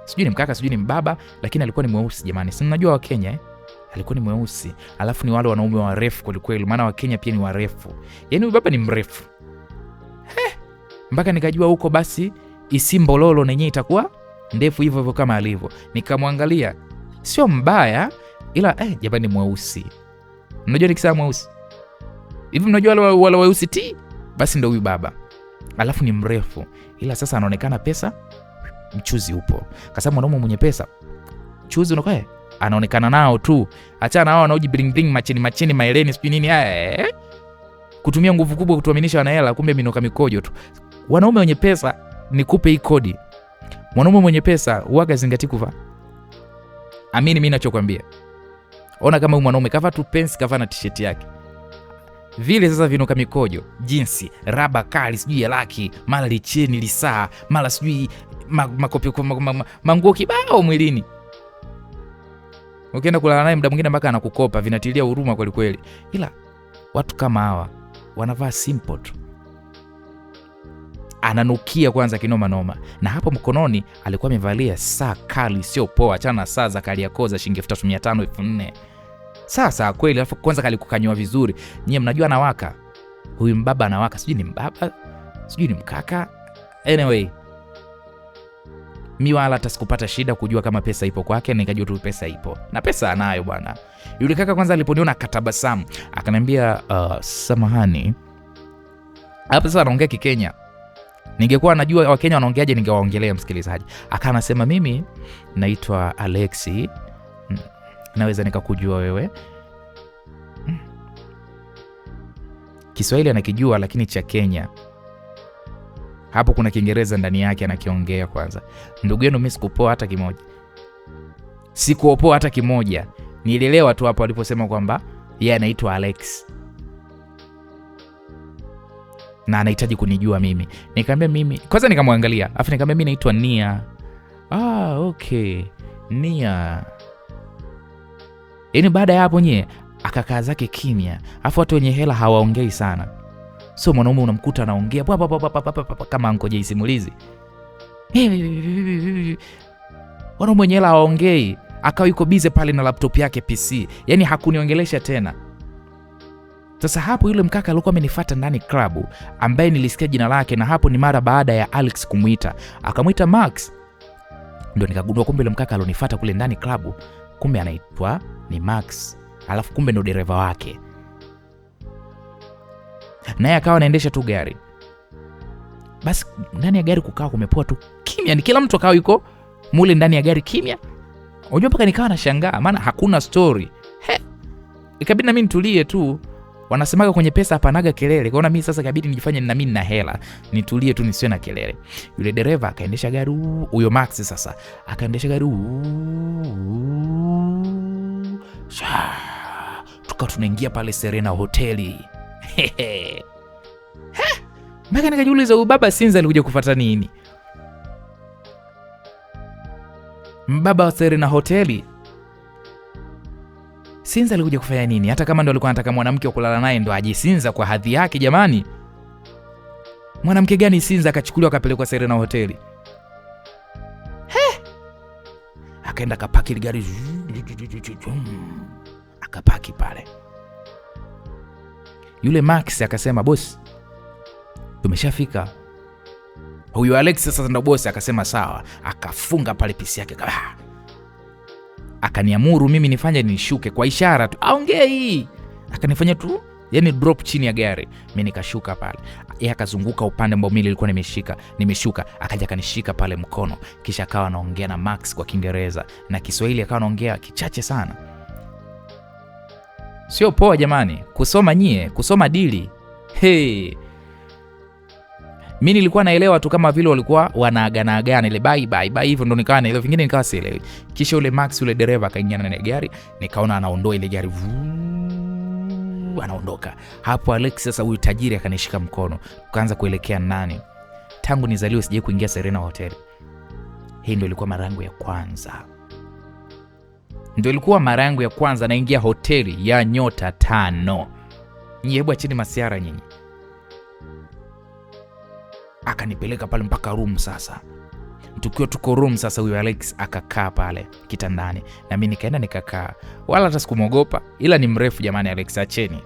A: sijui ni mkaka, sijui ni mbaba, lakini alikuwa ni mweusi jamani. Si mnajua wa Kenya alikuwa ni mweusi. Alafu ni wale wanaume warefu kweli kweli, maana wa Kenya pia ni warefu. Yaani huyu baba ni mrefu. Mpaka nikajua huko basi Isimbololo nenyewe itakuwa ndefu hivyo hivyo kama alivyo. Nikamwangalia, sio mbaya, ila jamani mweusi. Mnajua nikisema mweusi hivi, mnajua wale weusi ti, basi ndio huyu baba. Alafu ni mrefu, ila sasa anaonekana pesa mchuzi upo. Kwa sababu mwanaume mwenye pesa mchuzi unakoe anaonekana nao tu. Achana hao wanaoji bling bling machini maeleni sijui nini, kutumia nguvu kubwa kutuaminisha wana hela, kumbe minoka mikojo tu. Wanaume wenye pesa, nikupe hii kodi, mwanaume mwenye pesa huaga zingati kuva. Amini mimi ninachokuambia. Ona kama huyu mwanaume kavaa tu pensi, kavaa na t-shirt yake vile, sasa vinoka mikojo, jinsi raba kali sijui ya laki, mara licheni lisaa, mara sijui makopi manguo kibao mwilini. Ukienda kulala naye muda mwingine mpaka anakukopa, vinatilia huruma kweli kweli. Ila watu kama hawa wanavaa simple tu. Ananukia kwanza kinoma noma, na hapo mkononi alikuwa amevalia saa kali sio poa, achana saa za Kariakoo za shilingi 3500 4000. Sasa kweli, alafu kwanza kalikukanywa vizuri. Nyie mnajua anawaka. Huyu mbaba anawaka, sijui ni mbaba, sijui ni mkaka. Anyway, mimi wala hata sikupata shida kujua kama pesa ipo kwake, nikajua tu pesa ipo. Na pesa anayo bwana. Yule kaka kwanza aliponiona akatabasamu, akaniambia, samahani. Hapo sasa anaongea Kikenya. Ningekuwa najua Wakenya wanaongeaje ningewaongelea msikilizaji. Akanasema, mimi naitwa Alexi. Naweza nikakujua wewe? Kiswahili anakijua lakini cha Kenya. Hapo kuna Kiingereza ndani yake anakiongea kwanza. Ndugu yenu mimi sikupoa hata kimoja. Sikuopoa hata kimoja. Nielewa tu hapo aliposema kwamba yeye anaitwa Alex. Na anahitaji kunijua mimi. Nikamwambia mimi, kwanza nikamwangalia, afu nikamwambia mimi naitwa Nia. Okay. Nia. Yaani baada ya hapo akakaa zake kimya. Afu watu wenye hela hawaongei sana. Sio mwanaume unamkuta anaongea kama ankoje simulizi. Wanaume wenye hela hawaongei. Akawa yuko busy pale na laptop yake PC. Yaani hakuniongelesha tena. Sasa hapo yule mkaka alikuwa amenifuata ndani klabu, ambaye nilisikia jina lake, na hapo ni mara baada ya Alex kumuita. Akamuita Max. Ndio nikagundua kumbe yule mkaka alonifuata kule ndani klabu, kumbe anaitwa ni Max. Alafu kumbe ndo dereva wake. Naye akawa anaendesha tu gari. Basi ndani ya gari kukawa kumepoa tu kimya, ni kila mtu akawa yuko mule ndani ya gari kimya. Unajua mpaka nikawa nashangaa maana hakuna story. Ikabidi na mimi nitulie tu. Wanasemaga kwenye pesa hapanaga kelele. Kwaona mimi sasa ikabidi nijifanye na mimi nina hela, nitulie tu nisiwe na kelele. Yule dereva akaendesha gari, huyo Max sasa akaendesha gari. Tukawa tunaingia pale Serena hoteli. Mpaka nikajiuliza huyu baba Sinza alikuja kufuata nini? Mbaba wa Serena hoteli Sinza alikuja kufanya nini? Hata kama ndo alikuwa anataka mwanamke wa kulala naye ndo aje Sinza kwa hadhi yake jamani. Mwanamke gani Sinza akachukuliwa akapelekwa Serena hoteli? Akaenda kapaki ile gari. Akapaki pale. Yule Max akasema boss, tumeshafika. Huyo Alex sasa ndo boss akasema sawa. Akafunga pale pisi yake. Akaniamuru mimi nifanye nishuke kwa ishara tu. Aongei. Akanifanya tu yani drop chini ya gari. Mimi nikashuka pale. Yeye akazunguka upande ambao mimi nilikuwa nimeshuka. Akaja kanishika pale mkono. Kisha akawa anaongea na Max kwa Kiingereza na Kiswahili akawa anaongea kichache sana. Sio poa jamani, kusoma dili. Mimi nilikuwa naelewa tu kama vile walikuwa wanaagana ile bye hivyo ndo nikawa naelewa, vingine nikawa sielewi. Kisha yule Max yule dereva akaingia na gari, nikaona anaondoa ile gari. Anaondoka. Hapo Alex sasa huyu tajiri akanishika mkono, tukaanza kuelekea ndani. Tangu nizaliwe sijawahi kuingia Serena Hotel. Hii ndio ilikuwa mara yangu ya kwanza. Naingia hoteli ya nyota 5. Nyie hebu acheni masiara nyinyi. Akanipeleka pale mpaka room sasa. Tukiwa tuko room sasa, huyo Alex akakaa pale kitandani na mimi nikaenda nikakaa. Wala hata sikumuogopa, ila ni mrefu jamani Alex, acheni.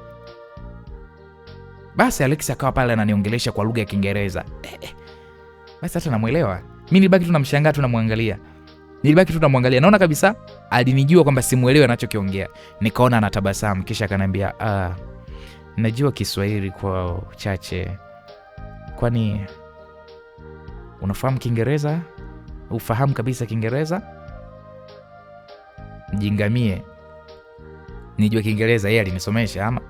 A: Basi Alex akawa pale ananiongelesha kwa lugha ya Kiingereza. Basi hata namuelewa. Mimi nilibaki tu namshangaa tu namwangalia. Naona kabisa alinijua kwamba simuelewi anachokiongea. Nikaona anatabasamu kisha akaniambia, najua Kiswahili kwa uchache. Kwani unafahamu Kiingereza? Ufahamu kabisa Kiingereza? Mjingamie. Nijua Kiingereza, yeye alinisomesha ama?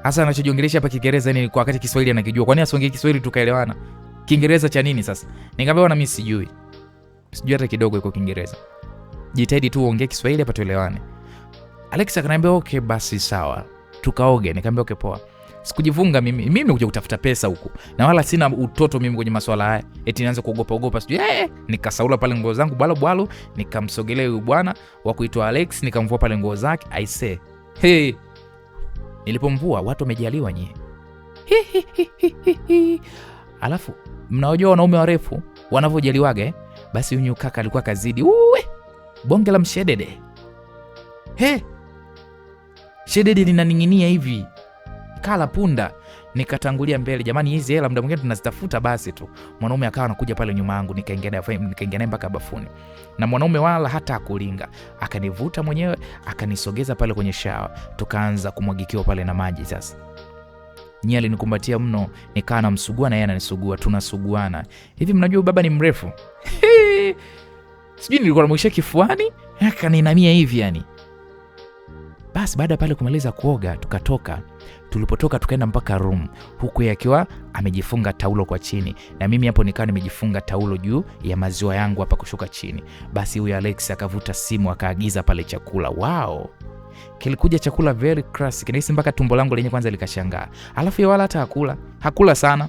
A: Hasa anachojiongelesha hapa Kiingereza ni kwa wakati Kiswahili anakijua. Kwani asiongee Kiswahili tukaelewana? Kiingereza cha nini sasa? Nikamwambia mimi sijui hata kidogo iko Kiingereza. Jitahidi tu uongee Kiswahili hapa tuelewane. Alex akaniambia okay basi sawa. Tukaoge. Nikamwambia okay poa. Sikujifunga mimi nimekuja kutafuta pesa huku. Na wala sina utoto mimi kwenye masuala haya. Eti nianze kuogopa sijui. Nikasaula pale nguo zangu bwalo, nikamsogelea huyu bwana wa kuitwa Alex, nikamvua pale nguo zake. I say, nilipomvua watu wamejaliwa nyie. Alafu mnaojua wanaume warefu wanavyojaliwaga basi huyu kaka alikuwa kazidi. Bonge la mshedede. Shedede linaning'inia hivi. Kala punda. Nikatangulia mbele. Jamani hizi hela muda mwingine tunazitafuta basi tu. Mwanaume akawa anakuja pale nyuma yangu, nikaingia mpaka bafuni. Na mwanaume wala hata akulinga. Akanivuta mwenyewe, akanisogeza pale kwenye shower. Tukaanza kumwagikiwa pale na maji sasa. Nyie alinikumbatia mno, nikaa namsugua na yeye ananisugua, tunasuguana. Hivi mnajua baba ni mrefu? Sijui nilikuwa namwishia kifuani, akaninamia hivi yani. Basi baada pale kumaliza kuoga, tukatoka. Tulipotoka tukaenda mpaka room, huku yeye akiwa amejifunga taulo kwa chini na mimi hapo nikawa nimejifunga taulo juu ya maziwa yangu hapa kushuka chini. Basi huyu Alex akavuta simu akaagiza pale chakula. Wow. Kilikuja chakula very classic. Nahisi mpaka tumbo langu lenyewe kwanza likashangaa. Alafu yeye wala hata hakula sana.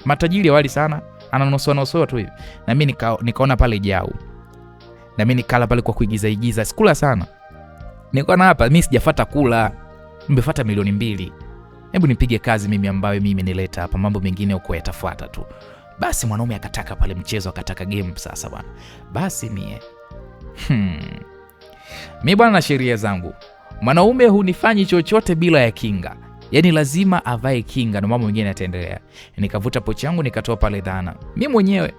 A: Matajiri wali sana, ananosoa tu hivi. Na mimi nikaona pale jau. Na mimi nikala pale kwa kuigiza, sikula sana. Nikaona hapa mimi sijafuata kula. Nimefuata milioni 2. Hebu nipige kazi mimi ambayo mimi nileta hapa, mambo mengine huko yatafuata tu. Basi mwanaume akataka pale mchezo, akataka game sasa bwana. Basi mimi bwana na sheria zangu. Mwanaume hunifanyi chochote bila ya kinga. Yaani lazima avae kinga na mambo mengine yataendelea. Nikavuta pochi yangu nikatoa pale dhana. Mimi mwenyewe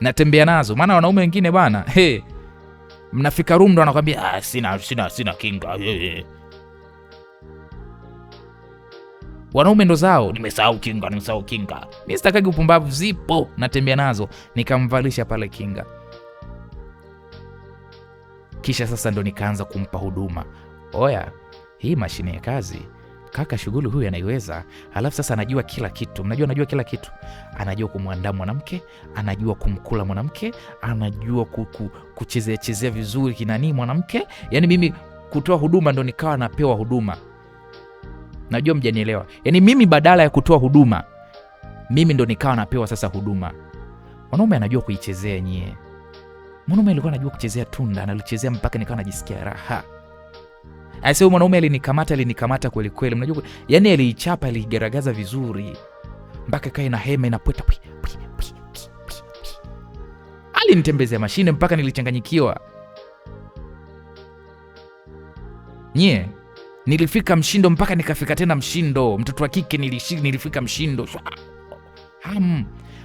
A: natembea nazo. Maana wanaume wengine bana, mnafika room ndo anakuambia sina kinga. Wanaume ndo zao, nimesahau kinga. Mimi sitakagi upumbavu, zipo natembea nazo. Nikamvalisha pale kinga. Kisha sasa ndo nikaanza kumpa huduma. Oya, hii mashine ya kazi kaka shughuli huyu anaiweza. Halafu sasa anajua kila kitu. Anajua kila kitu. Anajua kumwandaa mwanamke, anajua kumkula mwanamke, anajua kuchezea vizuri kinani mwanamke. Yaani mimi kutoa huduma ndo nikawa napewa huduma. Najua mjanielewa. Yaani mimi badala ya kutoa huduma, mimi ndo nikawa napewa sasa huduma. Mwanaume anajua kuichezea nyie. Mwanaume alikuwa anajua kuchezea tunda, analichezea mpaka nikawa najisikia raha. Aisee, mwanaume alinikamata kweli kweli. Mnajua yani aliichapa, aligaragaza vizuri mpaka kae na hema inapweta. Alinitembezea mashine mpaka nilichanganyikiwa. Nye, nilifika mshindo mpaka nikafika tena mshindo. Mtoto wa kike nilifika mshindo.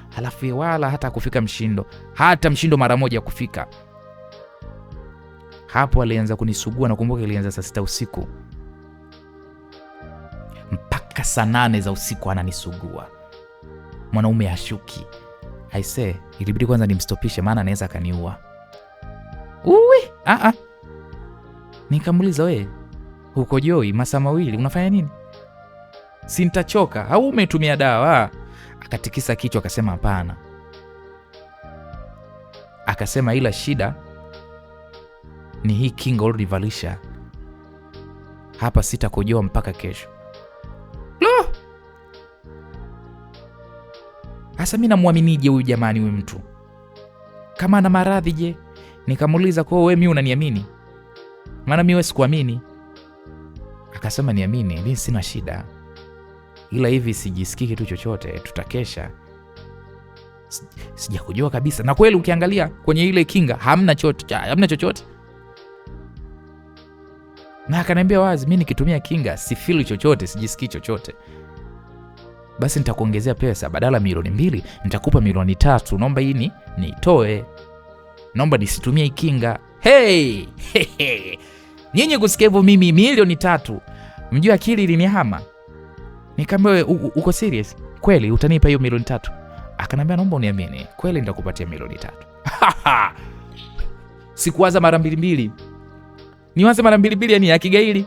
A: Halafu wala hata kufika mshindo. Hata mshindo mara moja kufika. Hapo alianza kunisugua. Nakumbuka ilianza saa 6 usiku. Mpaka saa 8 za usiku ananisugua. Mwanaume hashuki. Aisee, ilibidi kwanza nimstopishe maana anaweza akaniua. Nikamuuliza, wewe huko Joi masaa mawili unafanya nini? Si nitachoka au umetumia dawa? Akatikisa kichwa akasema hapana. Akasema ila shida ni hii kinga ulivalisha. Hapa sitakojoa mpaka kesho. Lo! Asa mimi namuaminije huyu jamani, huyu mtu? Kama ana maradhi je? Nikamuuliza, kwa wewe mimi unaniamini? Maana mimi sikuamini. Akasema niamini, mimi sina shida. Ila hivi sijisikii kitu chochote, tutakesha. Sijakujua kabisa. Na kweli ukiangalia kwenye ile kinga hamna chochote. Na akaniambia wazi, mimi nikitumia kinga sifili chochote, sijisikii chochote. Basi nitakuongezea pesa, badala $2,000,000 nitakupa $3,000,000. Naomba hii nitoe. Naomba nisitumie kinga. Hey! Nyinyi kusikia hivyo mimi $3,000,000. Mjua akili ilinihama. Nikamwambia, uko serious? Kweli utanipa hiyo $3,000,000? Akanambia naomba uniamini, kweli nitakupatia $3,000,000. Sikuwaza mara mbili. Niwaze mara mbili yani akigaili.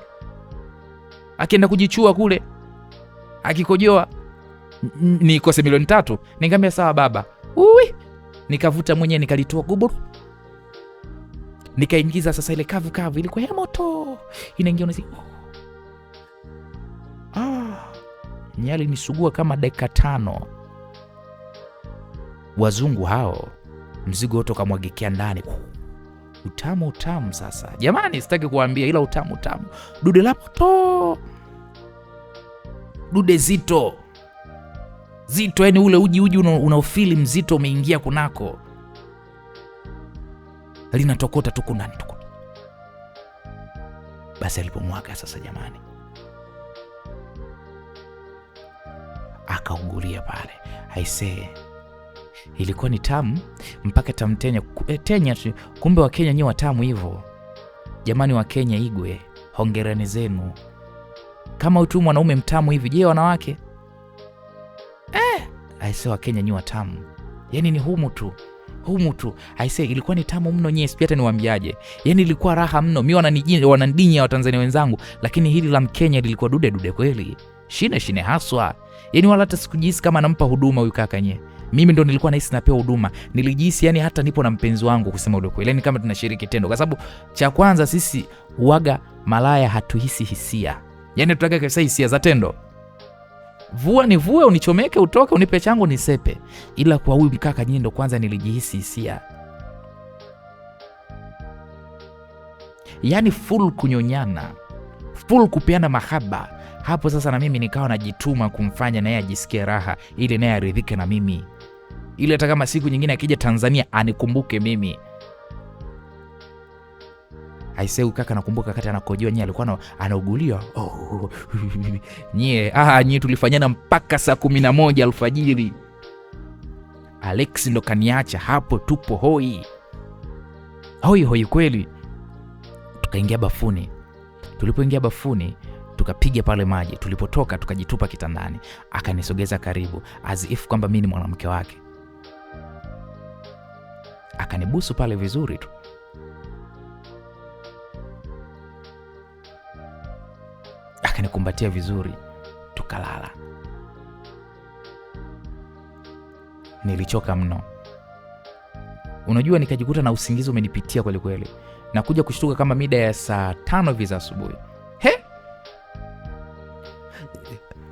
A: Akienda kujichua kule. Akikojoa nikose $3,000,000. Nikamwambia sawa baba. Nikavuta mwenyewe nikalitoa guburu. Nikaingiza sasa ile kavu ilikuwa ya moto. Inaingia unasi. Nyali nisugua kama dakika 5. Wazungu hao mzigo wote kamwagikia ndani. Utamu sasa. Jamani sitaki kuambia ila utamu. Dude la moto. Dude zito yani ule uji unaofili mzito umeingia kunako. Linatokota tuku ndani. Basi alipomwaga sasa jamani, akaugulia pale. Aisee, ilikuwa ni tamu mpaka tamtenya tenya. Kumbe wa Kenya nyi watamu hivyo. Jamani wa Kenya Igwe, hongerani zenu. Kama utu mwanaume mtamu hivi, je wanawake? Aisee, wa Kenya nyi watamu. Yaani ni humu tu. Aisee, ilikuwa ni tamu mno nyie, sipata niwaambiaje. Yaani ilikuwa raha mno. Mimi wanandinya wa Tanzania wenzangu, lakini hili la Mkenya lilikuwa dude kweli. Shine haswa. Yaani wala hata sikujihisi kama nampa huduma huyu kaka nye. Mimi ndo nilikuwa nahisi napewa huduma. Nilijihisi yani hata nipo na mpenzi wangu kusema ule kweli. Yaani kama tunashiriki tendo, kwa sababu cha kwanza sisi uaga malaya hatuhisi hisia. Yaani tutaka kabisa hisia za tendo. Vua ni vue, unichomeke, utoke, unipe changu nisepe. Ila kwa huyu mkaka nye ndo kwanza nilijihisi hisia. Yaani full kunyonyana, full kupeana mahaba. Hapo sasa na mimi nikawa najituma kumfanya naye ajisikie raha, ili naye aridhike na mimi. Ili hata kama siku nyingine akija Tanzania anikumbuke mimi. Aisee, kaka nakumbuka wakati anakojoa nyie alikuwa anaugulia. Nyie tulifanyana mpaka saa 11 alfajiri. Alex ndo kaniacha hapo, tupo hoi hoi kweli. Tukaingia bafuni. Tulipoingia bafuni tukapiga pale maji, tulipotoka tukajitupa kitandani. Akanisogeza karibu as if kwamba mimi ni mwanamke wake. Akanibusu pale vizuri tu. Akanikumbatia vizuri, tukalala. Nilichoka mno. Unajua, nikajikuta na usingizi umenipitia kweli kweli. Na kuja kushtuka kama mida ya saa 5 hivi za asubuhi.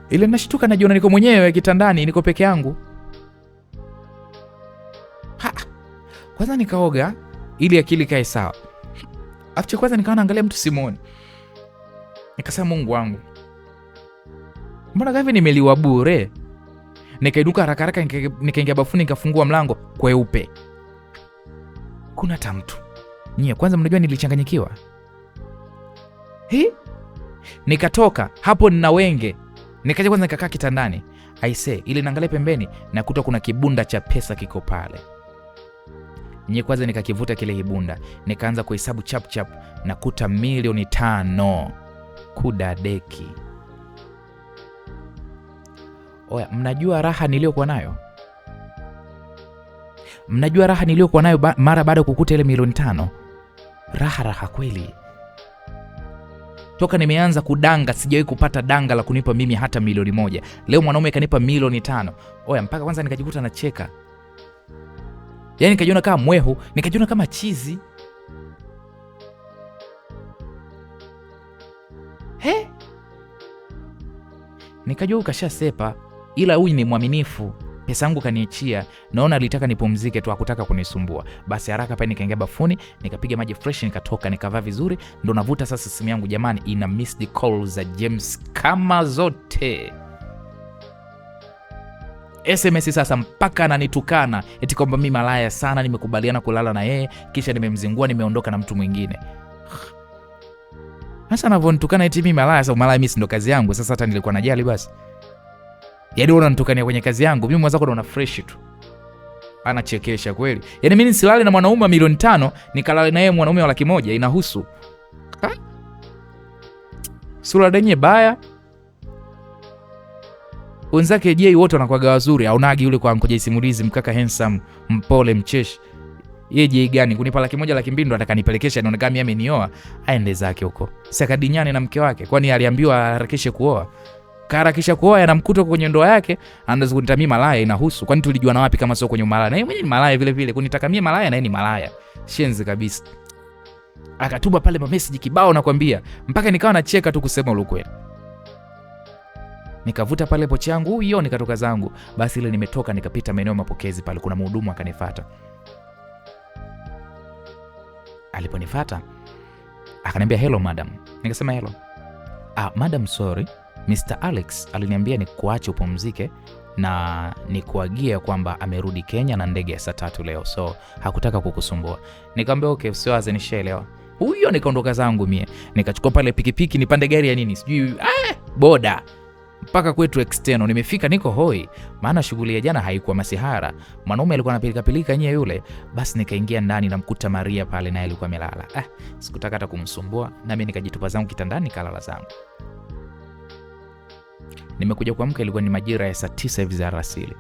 A: Ile nashtuka najiona niko mwenyewe kitandani, niko peke yangu. Kwanza nikaoga ili akili kae sawa. Afu kwanza nikawa naangalia mtu Simoni. Nikasema Mungu wangu, mbona gavi nimeliwa bure? Nikainuka haraka haraka nikaingia bafuni, nikafungua mlango kweupe. Kuna mtu. Nyie kwanza mnajua nilichanganyikiwa. Nikatoka hapo nina wenge. Nikaja kwanza nikakaa kitandani. Aise, ili naangalia pembeni nakuta kuna kibunda cha pesa kiko pale. Nyie kwanza nikakivuta kile kibunda, nikaanza kuhesabu chap chap, nakuta 5 milioni kudadeki. Oya, mnajua raha niliyokuwa nayo? Mnajua raha niliyokuwa nayo mara baada ya kukuta ile 5 milioni? Raha kweli. Toka nimeanza kudanga sijawahi kupata danga la kunipa mimi hata 1 milioni. Leo mwanaume kanipa 5 milioni. Oya, mpaka kwanza nikajikuta nacheka. Yaani nikajiona kama mwehu, nikajiona kama chizi. Nikajua ukashasepa, ila huyu ni mwaminifu. Pesa yangu kaniachia, naona alitaka nipumzike tu, hakutaka kunisumbua. Basi haraka pale nikaingia bafuni, nikapiga maji fresh, nikatoka, nikavaa vizuri, ndo navuta sasa simu yangu. Jamani, ina missed calls za James kama zote. SMS sasa mpaka ananitukana eti kwamba mimi malaya sana, nimekubaliana kulala na yeye, kisha nimemzingua, nimeondoka na mtu mwingine. Sasa anavonitukana eti mimi malaya, sasa malaya mimi ndo kazi yangu. Sasa hata nilikuwa najali basi. Yaani unanitukania kwenye kazi yangu, mimi mwanzo ndo na fresh tu. Anachekesha kweli. Yaani mimi nisilale na mwanaume wa 5 milioni nikalale na yeye mwanaume wa 100,000 inahusu. Sura denye baya. Wenzake Jay wote wanakuwa wazuri, aunagi yule kwa Anko Simulizi, mkaka handsome, mpole, mcheshi. Yeye Jay gani kunipa 100,000 200,000 ndo atakanipelekesha, inaonekana mimi amenioa, aende zake huko. Sakadinyane na mke wake, kwani aliambiwa harakishe kuoa. Kaharakisha kuoa, yanamkuta kwenye ndoa yake, anaanza kunita mimi malaya inahusu. Kwani tulijua na wapi kama sio kwenye malaya? Na yeye mwenyewe ni malaya vile vile, kunitaka mimi malaya na yeye ni malaya. Shenzi kabisa. Akatuba pale message kibao nakwambia, mpaka nikawa nacheka tu kusema ukweli. Nikavuta pale pochi yangu hiyo, nikatoka zangu. Basi ile nimetoka nikapita maeneo mapokezi pale, kuna mhudumu akanifuata. Aliponifuata akaniambia hello madam. Nikasema hello. Madam sorry, Mr. Alex aliniambia nikuache upumzike na nikuagia kwamba amerudi Kenya na ndege ya saa 3 leo, so hakutaka kukusumbua. Nikamwambia okay, usiwaze, nishaelewa. Huyo nikaondoka zangu mie. Nikachukua pale pikipiki, nipande gari ya nini sijui boda mpaka kwetu external. Nimefika niko hoi, maana shughuli ya jana haikuwa masihara. Mwanaume alikuwa anapilika pilika nyie yule. Basi nikaingia ndani na mkuta Maria pale, naye alikuwa amelala. Sikutaka hata kumsumbua, na mimi nikajitupa zangu kitandani nikalala zangu. Nimekuja kuamka ilikuwa ni majira ya saa 9 hivi za alasiri.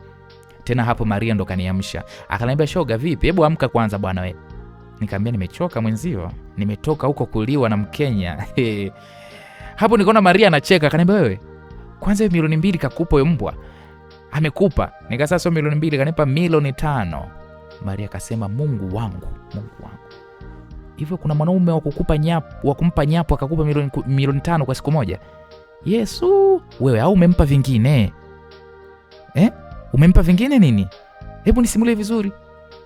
A: Tena hapo Maria ndo kaniamsha. Akaniambia shoga vipi? Hebu amka kwanza bwana wewe. Nikamwambia nimechoka mwenzio. Nimetoka huko kuliwa na Mkenya. Hapo nikaona Maria anacheka, akaniambia wewe kwanza 2 milioni kakupa huyo mbwa. Amekupa. Nikasema sio 2 milioni, kanipa 5 milioni. Maria akasema Mungu wangu. Hivyo kuna mwanaume wa kukupa nyapu, wa kumpa nyapu akakupa 5 milioni kwa siku moja? Yesu, wewe au umempa vingine? Umempa vingine nini? Hebu nisimulie vizuri.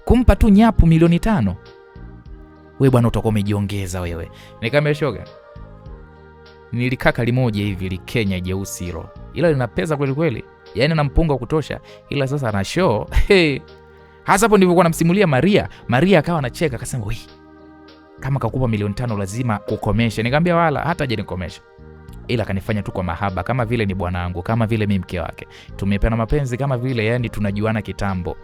A: Kumpa tu nyapu 5 milioni. Wewe bwana utakuwa umejiongeza wewe. Nikamwambia shoga, nilikaka limoja hivi likenya jeusi hilo. Ila lina pesa kweli kweli. Yaani nampunga wa kutosha. Ila sasa ana show. Hasa hapo nilipokuwa namsimulia Maria. Maria akawa anacheka akasema, "Wei, kama kakupa 5 milioni lazima kukomesha." Nikamwambia wala hata haja nikomesha. Ila kanifanya tu kwa mahaba, kama vile ni bwanangu, kama vile mimi mke wake. Tumepeana mapenzi kama vile yani tunajuana kitambo.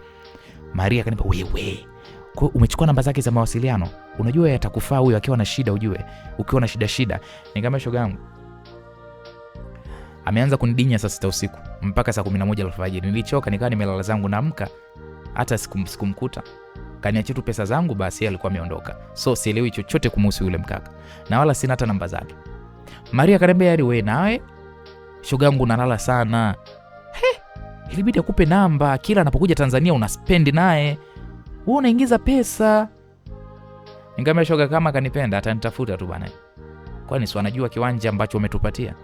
A: Maria akaniambia, wewe, kwa umechukua namba zake za mawasiliano? Unajua yatakufaa huyo akiwa na shida, ujue ukiwa na shida. Nikamwambia shoga yangu, ameanza kunidinya saa 6 usiku mpaka saa 11 alfajiri. Nilichoka, nikawa nimelala zangu, naamka hata sikumkuta. Kaniachia tu pesa zangu, basi alikuwa ameondoka. So sielewi chochote kumhusu yule mkaka na wala sina hata namba zake. Maria akaniambia, yari wewe nawe shoga yangu unalala sana. Ilibidi akupe namba, kila anapokuja Tanzania unaspend naye, wewe unaingiza pesa. Nikamwambia shoga, kama kanipenda atanitafuta tu bana, kwani si anajua kiwanja ambacho umetupatia.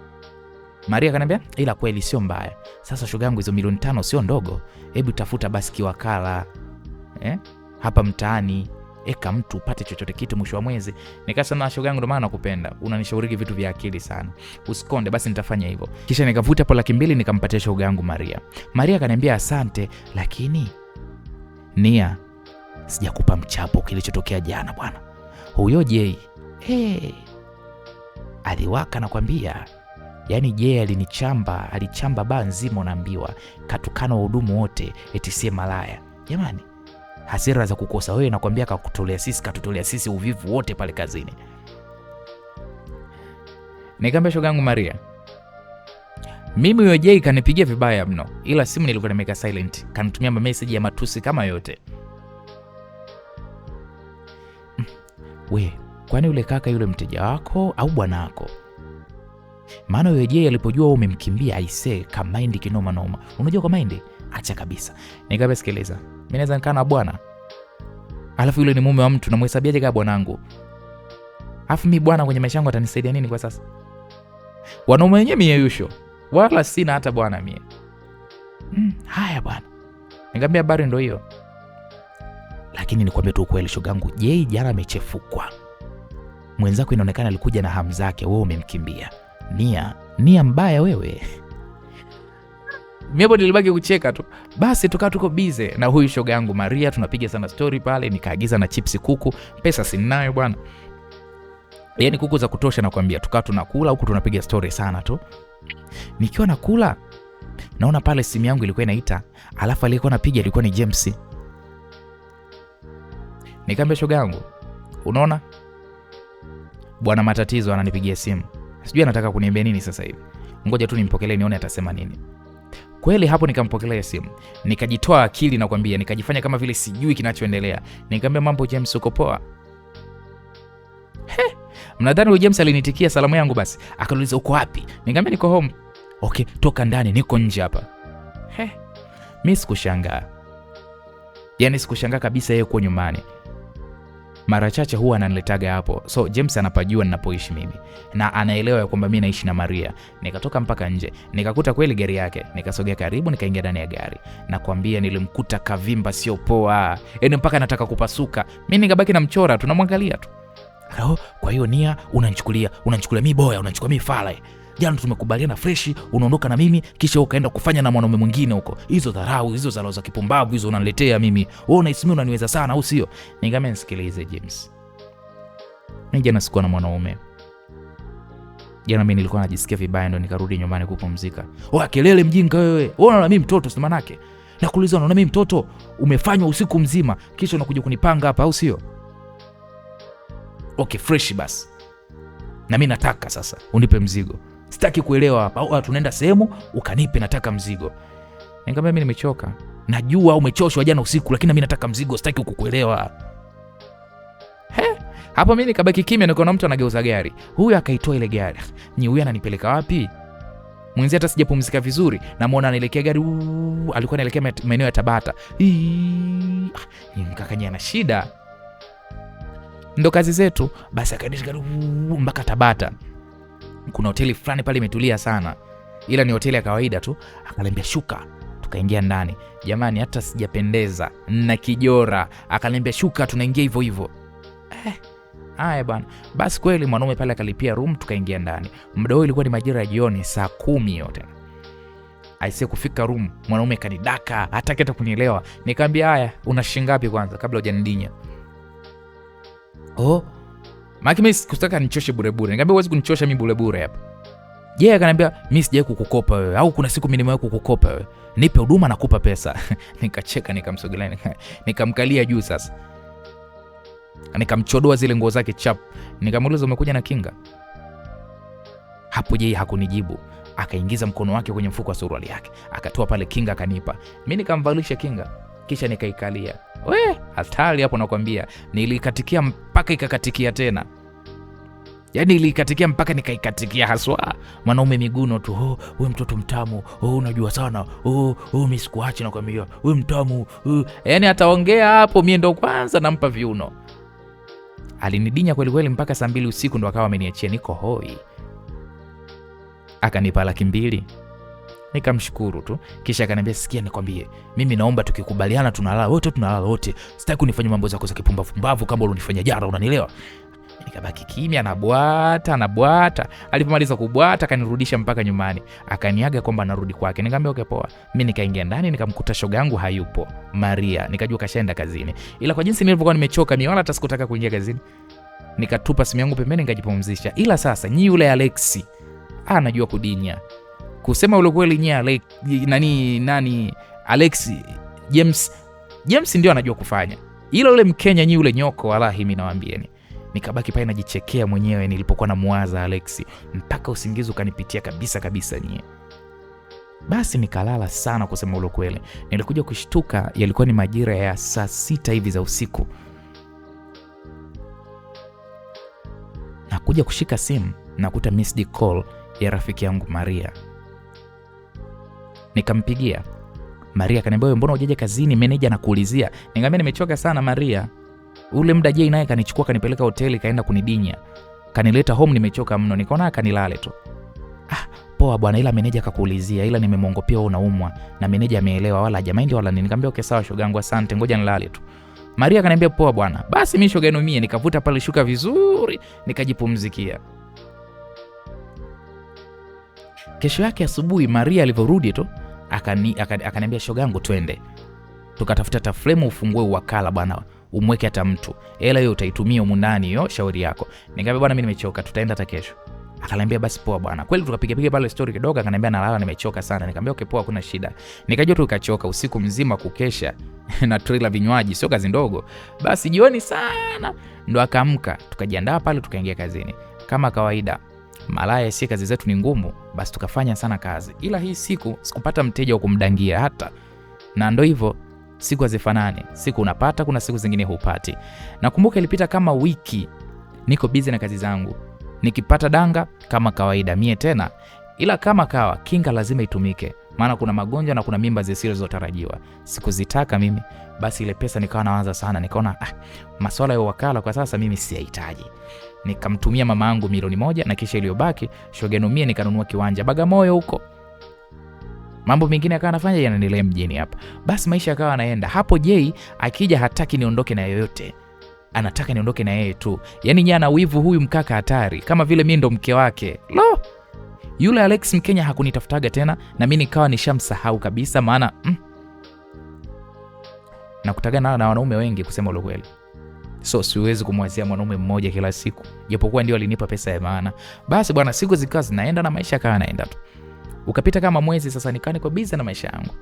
A: Maria akaniambia, ila kweli sio mbaya. Sasa shoga yangu, hizo milioni 5 sio ndogo, hebu tafuta basi kiwakala hapa mtaani, eka mtu upate chochote kitu mwisho wa mwezi. Nikasema shoga yangu, ndo maana nakupenda, unanishauri vitu vya akili sana, usikonde. Basi nitafanya hivyo. Kisha nikavuta hapo 200,000 nikampatia shoga yangu Maria. Maria akaniambia, asante, lakini Nia, sijakupa mchapo kilichotokea jana bwana. Huyo Jay aliwaka, nakwambia. Yaani Jay alichamba baa nzima, unaambiwa katukana wahudumu wote eti sie malaya. Jamani, hasira za kukosa wewe, nakwambia katutolea sisi uvivu wote pale kazini. Nikamwambia shoga yangu Maria, mimi huyo Jay kanipigia vibaya mno, ila simu nilikuwa nimeweka silent, kanitumia message ya matusi kama yote. We, kwani yule kaka yule mteja wako au bwana wako? Maana huyo Jay alipojua wewe umemkimbia, aisee, kamaindi kinoma noma. Unajua kamaindi? Acha kabisa. Nikamwambia, sikiliza, mimi naweza nikaa na bwana, alafu yule ni mume wa mtu, na mhesabiaje kama bwanangu? Alafu mimi bwana kwenye maisha yangu atanisaidia nini kwa sasa? Wanaume wenyewe mieyusho, wala sina hata bwana mie. Haya bwana. Nikamwambia habari ndio hiyo. Lakini nikwambia tu kweli shoga yangu, Jay jana amechefukwa. Mwenzako inaonekana alikuja na hamu zake, wewe umemkimbia. Nia mbaya wewe. Mimi nilibaki kucheka tu. Basi tuko busy na huyu shoga yangu Maria, tunapiga sana story pale, nikaagiza na chipsi kuku, pesa sinayo bwana. Yaani kuku za kutosha nakwambia, tunakula huku tunapiga story sana tu. Nikiwa nakula, naona pale simu yangu ilikuwa inaita, alafu aliyekuwa anapiga ilikuwa ni James. Nikamwambia shoga yangu, unaona? Bwana matatizo ananipigia simu. Sijui anataka kuniambia nini sasa hivi. Ngoja tu nimpokelee nione atasema nini. Kweli hapo nikampokelea simu. Nikajitoa akili na kwambia, nikajifanya kama vile sijui kinachoendelea. Nikamwambia, mambo James, uko poa? Mnadhani huyo James alinitikia salamu yangu basi? Akauliza uko wapi? Nikamwambia niko home. Okay, toka ndani, niko nje hapa. Mimi sikushangaa. Yaani sikushangaa kabisa yeye kuwa nyumbani. Mara chache huwa ananiletaga hapo. So James anapajua ninapoishi mimi, na anaelewa kwamba mimi naishi na Maria. Nikatoka mpaka nje, nikakuta kweli gari yake. Nikasogea karibu, nikaingia ndani ya gari. Nakwambia nilimkuta kavimba sio poa. Yaani mpaka nataka kupasuka. Mimi nikabaki na mchora, tunamwangalia tu. Kwa hiyo Nia unanichukulia mimi boya, unanichukua mimi fala. Jana tumekubaliana fresh, unaondoka na mimi kisha ukaenda kufanya na mwanaume mwingine huko. Hizo dharau, hizo za kipumbavu hizo unaniletea mimi. Wewe unaisimia unaniweza sana au sio? Nikamwambia nisikilize James. Mimi jana sikuwa na mwanaume. Jana mimi nilikuwa najisikia vibaya, ndo nikarudi nyumbani kupumzika. Kelele mjinga wewe. Unaona mimi mtoto si manake. Nakuuliza unaona mimi mtoto? Umefanywa usiku mzima kisha unakuja kunipanga hapa au sio? Okay, fresh basi. Na mimi nataka sasa unipe mzigo. Sitaki kuelewa hapa. Au tunaenda sehemu ukanipe, nataka mzigo. Nikamwambia mimi nimechoka. Najua umechoshwa jana usiku, lakini mimi nataka mzigo, sitaki kukuelewa. Hapo mimi nikabaki kimya, nikaona mtu anageuza gari. Huyu akaitoa ile gari. Huyu ananipeleka wapi? Mwenzi hata sijapumzika vizuri, namuona anaelekea gari. Alikuwa anaelekea maeneo ya Tabata. Nikakanya na shida. Ndo kazi zetu. Basi akaendesha gari mpaka Tabata. Kuna hoteli fulani pale imetulia sana, ila ni hoteli ya kawaida tu. Akaniambia shuka, tukaingia ndani. Jamani, hata sijapendeza na kijora. Akaniambia shuka, tunaingia hivyo hivyo. Haya bwana. Basi kweli mwanaume pale akalipia room, tukaingia ndani. Muda huo ilikuwa ni majira ya jioni, saa 10 yote. Aisee, kufika room mwanaume kanidaka, hataki hata kunielewa. Nikamwambia haya, una shilingi ngapi kwanza kabla hujanidinya? Maki mimi sikutaka nichoshe bure bure. Nikamwambia huwezi kunichosha mimi bure bure hapa. Je, akaniambia mimi sijawahi kukukopa wewe, au kuna siku mimi nimewahi kukukopa wewe? Nipe huduma nakupa pesa. Nikacheka, nikamsogelea, nikamkalia juu sasa. Nikamchodoa zile nguo zake chap. Nikamuuliza umekuja na kinga? Hapo Jay hakunijibu. Akaingiza mkono wake kwenye mfuko wa suruali yake, akatoa pale kinga akanipa. Mimi nikamvalisha kinga, kisha nikaikalia. Hatari hapo nakwambia. Nilikatikia mpaka ikakatikia tena. Yaani ilikatikia mpaka nikaikatikia haswa. Mwanaume miguno tu. Wewe mtoto mtamu. Unajua sana. Mimi sikuachi nakwambia. Wewe mtamu. Yaani ataongea hapo mimi ndo kwanza nampa viuno. Alinidinya kweli kweli mpaka saa 2 usiku ndo akawa ameniachia niko hoi. Akanipa 200,000. Nikamshukuru tu. Kisha akaniambia sikia nikwambie, mimi naomba tukikubaliana tunalala wote, tunalala wote. Sitaki unifanye mambo zako za kipumbavu kama ulionifanya jana, unanielewa? Nikabaki kimya, anabwata. Alipomaliza kubwata akanirudisha mpaka nyumbani. Akaniaga kwamba narudi kwake. Nikamwambia okay poa. Mimi nikaingia ndani nikamkuta shoga yangu hayupo, Maria. Nikajua kashaenda kazini. Ila kwa jinsi nilivyokuwa nimechoka mimi wala hata sikutaka kuingia kazini. Nikatupa simu yangu pembeni nikajipumzisha. Ila sasa yule Alexi anajua kudinya. Kusema ule kweli nani Alexi James ndio anajua kufanya. Ila ule Mkenya yule nyoko wallahi mimi nawaambieni. Nikabaki pale najichekea mwenyewe nilipokuwa namuwaza Alexi mpaka usingizi ukanipitia kabisa nyie. Basi nikalala sana kusema ule kweli. Nilikuja kushtuka yalikuwa ni majira ya saa 6 hivi za usiku. Nakuja kushika simu nakuta missed call ya rafiki yangu Maria. Nikampigia. Maria akaniambia wewe mbona hujaje kazini, meneja anakuulizia. Nikamwambia nimechoka sana Maria. Ule muda Jay naye kanichukua kanipeleka hoteli kaenda kunidinya. Kanileta home nimechoka mno. Nikaona akanilale tu. Poa bwana, ila meneja akakuulizia, ila nimemwongopea wewe unaumwa na meneja ameelewa wala hajamind wala nini. Nikamwambia okay sawa shogangu asante, ngoja nilale tu. Maria akaniambia poa bwana. Basi mimi shoga mie nikavuta pale shuka vizuri nikajipumzikia. Kesho yake asubuhi Maria alivyorudi tu akaniambia shogangu twende tukatafuta tafremu ufungue uwakala bwana, umweke hata mtu. Hela hiyo utaitumia humu ndani hiyo, shauri yako. Nikamwambia bwana mimi nimechoka, tutaenda hata kesho. Akaniambia basi poa bwana. Kweli tukapiga pale story kidogo, akaniambia nalala nimechoka sana. Nikamwambia okay poa kuna shida. Nikajua tu ukachoka usiku mzima kukesha na trailer vinywaji sio kazi ndogo. Basi jioni sana ndo akaamka, tukajiandaa pale tukaingia kazini. Kama kawaida Malaya si kazi zetu ni ngumu, basi tukafanya sana kazi. Ila hii siku sikupata mteja wa kumdangia hata. Na ndo hivyo siku hazifanani. Siku unapata, kuna siku zingine hupati. Nakumbuka ilipita kama wiki niko busy na kazi zangu. Nikipata danga kama kawaida mie tena. Ila kama kawa kinga lazima itumike. Maana kuna magonjwa na kuna mimba zisizotarajiwa. Sikuzitaka mimi. Basi ile pesa nikawa nawaza sana. Nikaona masuala ya wakala kwa sasa mimi siyahitaji. Nikamtumia mama yangu milioni 1 na kisha iliyobaki shogeno mie nikanunua kiwanja Bagamoyo huko. Mambo mengine akawa anafanya yanaendelea mjini hapa. Basi maisha yakawa yanaenda. Hapo Jay akija hataki niondoke na yoyote. Anataka niondoke na yeye tu. Yaani nyana wivu huyu mkaka hatari. Kama vile mimi ndo mke wake. Lo! Yule Alex Mkenya hakunitafutaga tena na mimi nikawa nishamsahau kabisa maana nakutagana na wanaume wengi kusema ule kweli. So siwezi kumwazia mwanaume mmoja kila siku. Japokuwa ndio alinipa pesa ya maana. Basi bwana siku zikawa zinaenda na maisha yakawa yanaenda tu. Ukapita kama mwezi sasa niko busy na maisha yangu.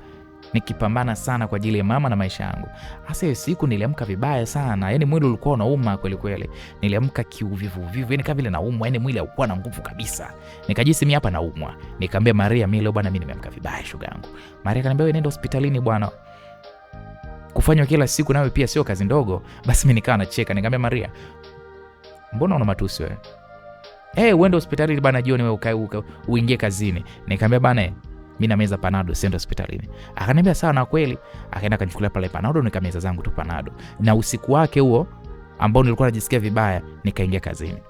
A: Nikipambana sana kwa ajili ya mama na maisha yangu. Hasa hiyo siku niliamka vibaya sana. Yaani mwili ulikuwa unauma kweli kweli. Niliamka kiuvivu. Yaani kama vile naumwa, yaani mwili haukuwa na nguvu kabisa. Nikajisi mimi hapa naumwa. Nikamwambia Maria mimi leo bwana mimi nimeamka vibaya shoga yangu. Maria akaniambia wewe nenda hospitalini bwana. Kufanywa kila siku nawe pia sio kazi ndogo. Basi mimi nikawa nacheka. Nikamwambia Maria, mbona una matusi wewe? Uende hospitalini bwana jioni wewe uingie kazini. Nikamwambia bwana mimi na meza panado senda hospitalini. Akaniambia sawa na kweli. Akaenda akanichukulia pale panado nikameza zangu tu panado. Na usiku wake huo ambao nilikuwa najisikia vibaya nikaingia kazini.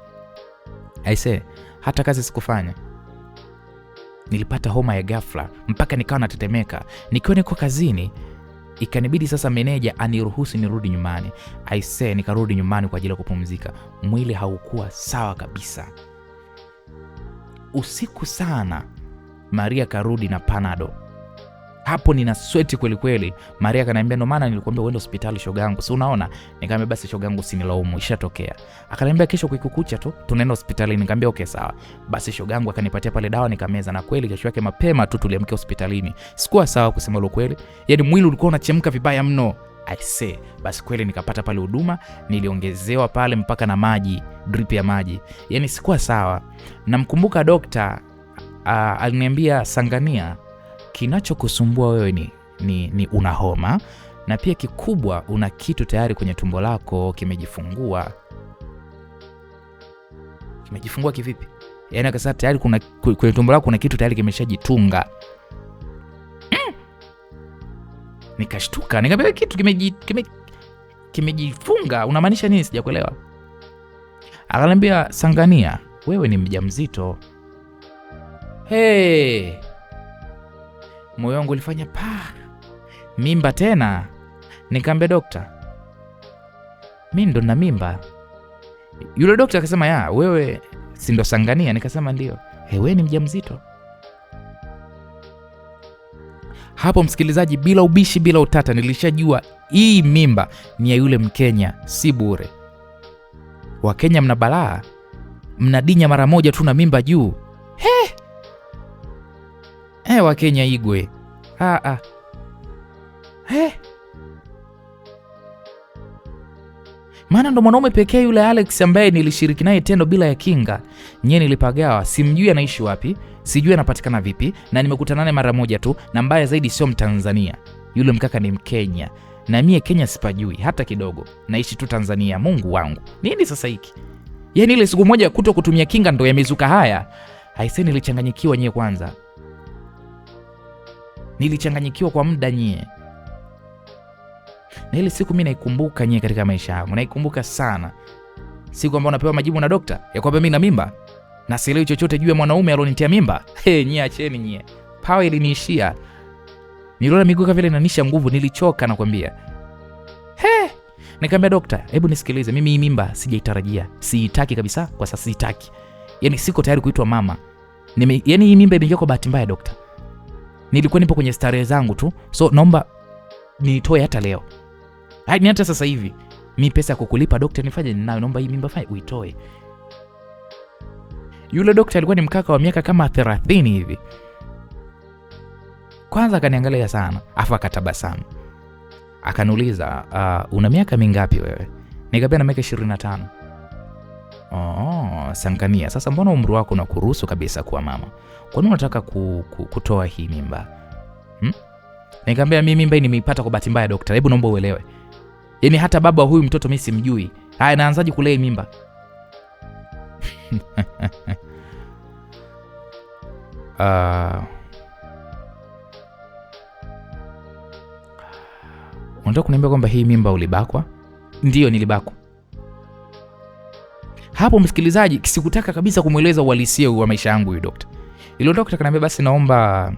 A: Aise hata kazi sikufanya. Nilipata homa ya ghafla mpaka nikawa natetemeka. Nikiwa niko kazini ikanibidi sasa meneja aniruhusu nirudi nyumbani. Aise nikarudi nyumbani kwa ajili ya kupumzika. Mwili haukuwa sawa kabisa. Usiku sana Maria karudi na panado. Hapo nina sweat kweli kweli. Maria akaniambia ndo maana nilikwambia uende hospitali shogangu. Si unaona? Nikamwambia basi shogangu usinilaumu, ishatokea. Akaniambia kesho kukikucha tu tunaenda hospitali. Nikamwambia okay sawa. Basi shogangu akanipatia pale dawa nikameza, na kweli kesho yake mapema tu tuliamkia hospitalini. Sikuwa sawa kusema lo kweli. Yaani mwili ulikuwa unachemka vibaya mno. I say, basi kweli nikapata pale huduma, niliongezewa pale mpaka na maji, drip ya maji. Yaani sikuwa sawa. Namkumbuka dokta aliniambia, Sangania, kinachokusumbua wewe ni una homa, na pia kikubwa una kitu tayari kwenye tumbo lako kimejifungua. Kimejifungua kivipi? Yaani akasema tayari kwenye tumbo lako kuna kitu tayari kimeshajitunga. Nikashtuka, nikamwambia kitu kimejifunga unamaanisha nini? Sijakuelewa. Akaniambia, Sangania, wewe ni mjamzito. Hey! Moyo wangu ulifanya mimba tena. Nikamwambia dokta, mimi ndo na mimba. Yule dokta akasema, ya wewe si ndo Sangania? Nikasema ndio. Wewe ni mjamzito. Hapo msikilizaji, bila ubishi, bila utata, nilishajua hii mimba ni ya yule Mkenya, si bure. Wakenya mna balaa, mnadinya mara moja tu na mimba juu. Wakenya igwe. Maana ndo mwanaume pekee yule Alex ambaye nilishiriki naye tendo bila ya kinga. Nye nilipagawa, simjui anaishi wapi, sijui anapatikana vipi, na nimekutana naye mara moja tu, na mbaya zaidi sio Mtanzania. Yule mkaka ni Mkenya, na mie Kenya sipajui hata kidogo. Naishi tu Tanzania. Mungu wangu. Nini sasa hiki? Yaani ile siku moja kuto kutumia kinga ndo yamezuka haya. Haise, nilichanganyikiwa nye kwanza. Nilichanganyikiwa kwa muda nye. Na ile siku mimi naikumbuka nye katika maisha yangu. Naikumbuka sana. Siku ambayo napewa majibu na dokta ya kwamba mimi na mimba. Na sielewi chochote juu ya mwanaume alonitia mimba. Nye acheni nye. Power iliniishia. Niliona miguu vile inanisha nguvu, nilichoka nakwambia. Nikamwambia dokta, hebu nisikilize, mimi hii mimba sijaitarajia. Siitaki kabisa, kwa sasa siitaki. Yaani siko tayari kuitwa mama. Yaani hii mimba imeingia kwa bahati mbaya dokta. Nilikuwa nipo kwenye starehe zangu tu. So naomba nitoe hata leo. Ni hata sasa hivi. Mimi pesa ya kukulipa dokta nifanye ninayo, naomba hii mimba fanye uitoe. Yule dokta alikuwa ni mkaka wa miaka kama 30 hivi. Kwanza akaniangalia sana, afa akatabasamu. Akaniuliza, una miaka mingapi wewe? Nikamwambia na miaka 25. Sangania, sasa mbona umri wako unakuruhusu kabisa kuwa mama? Kwa nini unataka kutoa hii mimba? Nikamwambia mimi mimba nimeipata kwa bahati mbaya dokta. Hebu naomba uelewe. Yaani hata baba huyu mtoto mimi simjui. Haya, naanzaje kulea mimba? Unataka kuniambia kwamba hii mimba ulibakwa? Ndio, nilibakwa. Hapo msikilizaji, sikutaka kabisa kumueleza uhalisia wa maisha yangu huyu dokta. Ile dokta akaniambia basi naomba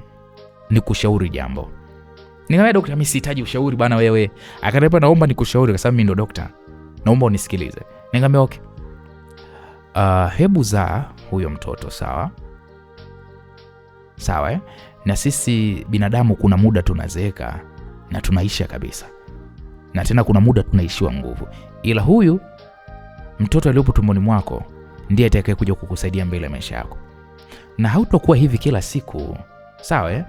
A: nikushauri jambo. Nikamwambia dokta, mimi sihitaji ushauri bana wewe. Akaniambia naomba nikushauri kwa sababu mimi ndo dokta. Naomba unisikilize. Nikamwambia okay. Hebu zaa huyo mtoto, sawa? Sawa Na sisi binadamu kuna muda tunazeeka na tunaisha kabisa. Na tena kuna muda tunaishiwa nguvu. Ila huyu mtoto aliyopo tumboni mwako ndiye atakayekuja kukusaidia mbele ya maisha yako. Na hautakuwa hivi kila siku. Sawa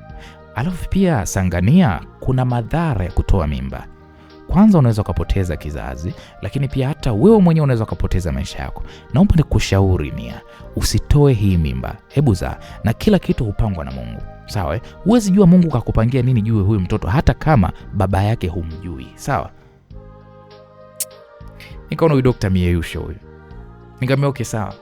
A: Alafu pia Sangania, kuna madhara ya kutoa mimba. Kwanza unaweza kupoteza kizazi, lakini pia hata wewe mwenyewe unaweza kupoteza maisha yako. Naomba nikushauri nia, usitoe hii mimba. Hebu zaa, na kila kitu hupangwa na Mungu. Sawa Huwezi jua Mungu kakupangia nini juu huyu mtoto hata kama baba yake humjui. Sawa Nikaona huyu dokta mieyusho huyu. Nikamwambia okay sawa.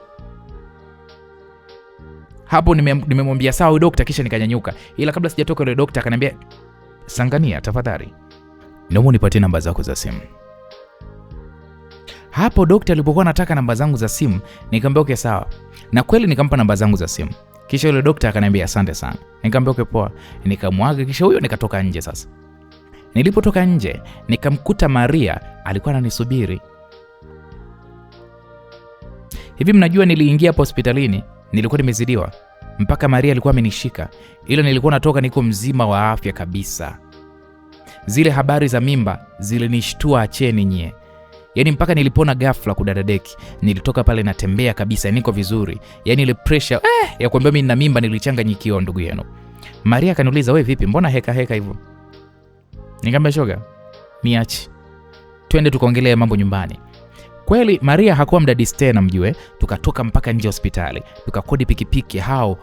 A: Hapo nimemwambia sawa huyu dokta, kisha nikanyanyuka. Ila kabla sijatoka yule dokta akaniambia, Sangania tafadhali, naomba nipatie namba zako za simu. Hapo dokta alipokuwa anataka namba zangu za simu, nikamwambia okay sawa. Na kweli nikampa namba zangu za simu. Kisha yule dokta akaniambia asante sana. Nikamwambia okay poa. Nikamwaga kisha huyo nikatoka nje sasa. Nilipotoka nje, nikamkuta Maria alikuwa ananisubiri. Hivi mnajua niliingia hapo hospitalini, nilikuwa nimezidiwa. mpaka Maria alikuwa amenishika, ila nilikuwa natoka niko mzima wa afya kabisa. Zile habari za mimba zilinishtua acheni nyie. Yaani mpaka nilipona ghafla kudadadeki, nilitoka pale natembea kabisa, niko vizuri. Yaani ile pressure ya kuambia mimi nina mimba nilichanganyikiwa ndugu yenu. Maria akaniuliza, wewe vipi, mbona heka hivyo? Nikamwambia shoga, niache, twende tukaongelea mambo nyumbani. Kweli Maria hakuwa mdadisi tena mjue, tukatoka mpaka nje hospitali, tukakodi pikipiki hao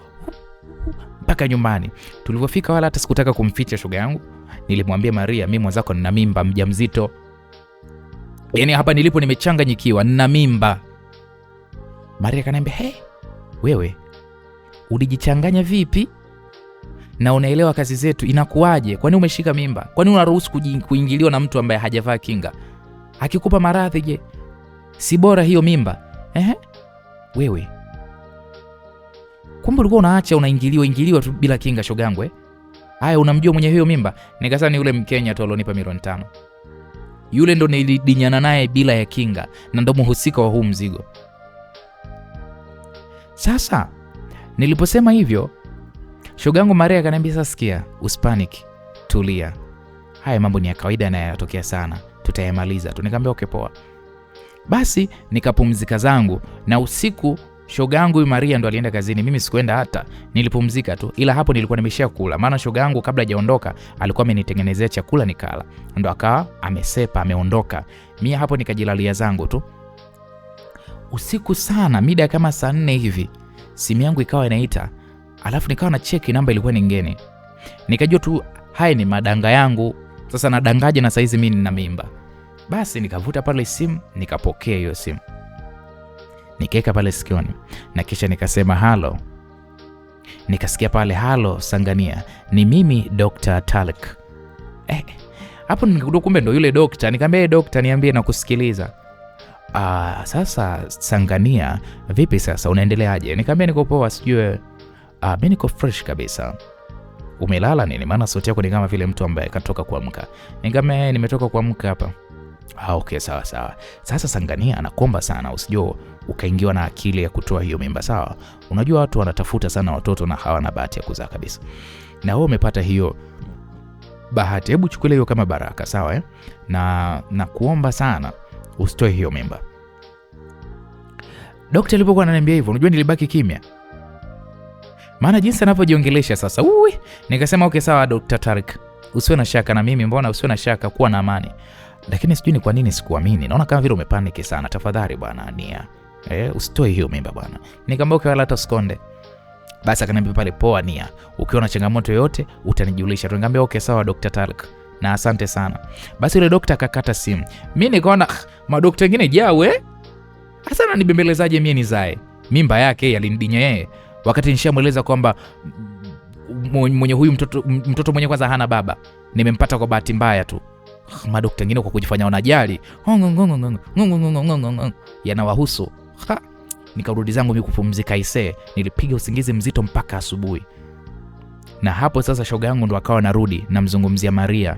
A: mpaka nyumbani. Tulipofika wala hata sikutaka kumficha shoga yangu. Nilimwambia Maria, mimi mwenzako nina mimba, mjamzito. Yaani hapa nilipo nimechanganyikiwa, nina mimba. Maria kaniambia, wewe ulijichanganya vipi? Na unaelewa kazi zetu inakuaje? Kwani umeshika mimba? Kwani unaruhusu kuingiliwa na mtu ambaye hajavaa kinga? Akikupa maradhi je? Si bora hiyo mimba? Wewe kumbe ulikuwa unaacha unaingiliwa tu bila kinga shogangu Haya, unamjua mwenye hiyo mimba? Nikasema ni yule Mkenya tu alionipa milioni 5. Yule ndo nilidinyana naye bila ya kinga na ndo mhusika wa huu mzigo. Sasa niliposema hivyo, shogangu Maria akaniambia, sasa sikia, uspanic, tulia. Haya mambo ni ya kawaida na yanatokea sana, tutayamaliza tu. Nikamwambia okay poa. Basi nikapumzika zangu, na usiku shogangu Maria ndo alienda kazini, mimi sikuenda, hata nilipumzika tu. Ila hapo nilikuwa nimeshia kula, maana shogangu kabla hajaondoka alikuwa amenitengenezea chakula nikala, ndo akawa amesepa ameondoka. Mimi hapo nikajilalia zangu tu. Usiku sana, mida kama saa 4 hivi, simu yangu ikawa inaita, alafu nikawa na cheki namba ilikuwa ni ngeni. Nikajua tu haya ni madanga yangu, sasa nadangaje na saizi mimi nina mimba. Basi nikavuta pale simu, nikapokea hiyo simu, nikaeka pale sikioni, na kisha nikasema halo. Nikasikia pale, halo Sangania, ni mimi Dr. Talik. Hapo nikagundua kumbe ndo yule dokta. Nikamwambia dokta, niambie na kusikiliza. Sasa Sangania, vipi sasa unaendeleaje? Nikamwambia niko poa, sijue mimi niko fresh kabisa. Umelala nini? Maana sauti yako ni kama vile mtu ambaye katoka kuamka. Nikamwambia nimetoka kuamka hapa. Okay, sawa. Sasa Sangania, nakuomba sana usijue ukaingiwa na akili ya kutoa hiyo mimba, sawa? Unajua watu wanatafuta sana watoto na hawana bahati ya kuzaa kabisa. Na wewe umepata hiyo bahati. Hebu chukua hiyo kama baraka, sawa na kuomba sana usitoe hiyo mimba. Daktari alipokuwa ananiambia hivyo, unajua nilibaki kimya. Maana jinsi anapojiongelesha sasa, nikasema okay sawa Dr. Tariq, usiwe na shaka na mimi, mbona usiwe na shaka, kuwa na amani. Lakini sijui ni kwa nini sikuamini. Naona kama vile umepaniki sana. Tafadhali bwana Nia, usitoe hiyo mimba bwana. Nikamwambia okay, wala hata usikonde. Basi akaniambia pale, poa Nia, ukiwa na changamoto yoyote utanijulisha. Nikamwambia okay sawa Dr. Tariq, na asante sana. Basi yule daktari akakata simu. Mimi nikaona madaktari wengine jawe hasa ananibembelezaje mimi nizae. Mimba yake yalinidinya yeye, wakati nishamweleza kwamba mwenye huyu mtoto mwenye kwanza hana baba, nimempata kwa bahati mbaya tu. Madaktari wengine kwa kujifanya wanajali yanawahusu. Nikarudi zangu mimi kupumzika ise. Nilipiga usingizi mzito mpaka asubuhi. Na hapo sasa shoga yangu ndo akawa narudi, namzungumzia Maria.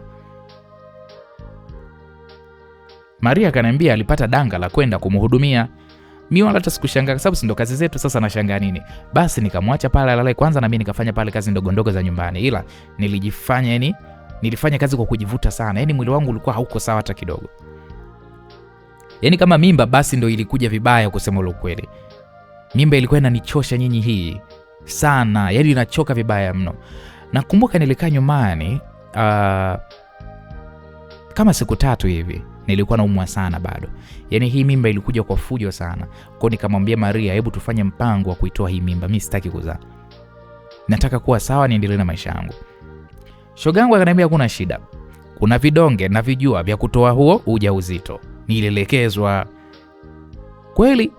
A: Maria akaniambia alipata danga la kwenda kumhudumia. Mimi wala hata sikushangaa kwa sababu ndo kazi zetu, sasa nashangaa nini? Basi nikamwacha pale alale kwanza, na mimi nikafanya pale kazi ndogo za nyumbani. Ila nilifanya kazi kwa kujivuta sana. Mwili wangu ulikuwa hauko sawa hata kidogo. Kama mimba basi ndo ilikuja vibaya kusema ule ukweli. Mimba ilikuwa inanichosha nyinyi hii sana. Inachoka vibaya mno. Nakumbuka nilikaa nyumbani kama siku 3 hivi. Nilikuwa naumwa sana bado. Hii mimba ilikuja kwa fujo sana. Kwa nikamwambia Maria, hebu tufanye mpango wa kuitoa hii mimba. Mimi sitaki kuzaa. Nataka kuwa sawa niendelee na maisha yangu. Shogangu akaniambia kuna shida. Kuna vidonge na vijua vya kutoa huo ujauzito. Nilielekezwa. Kweli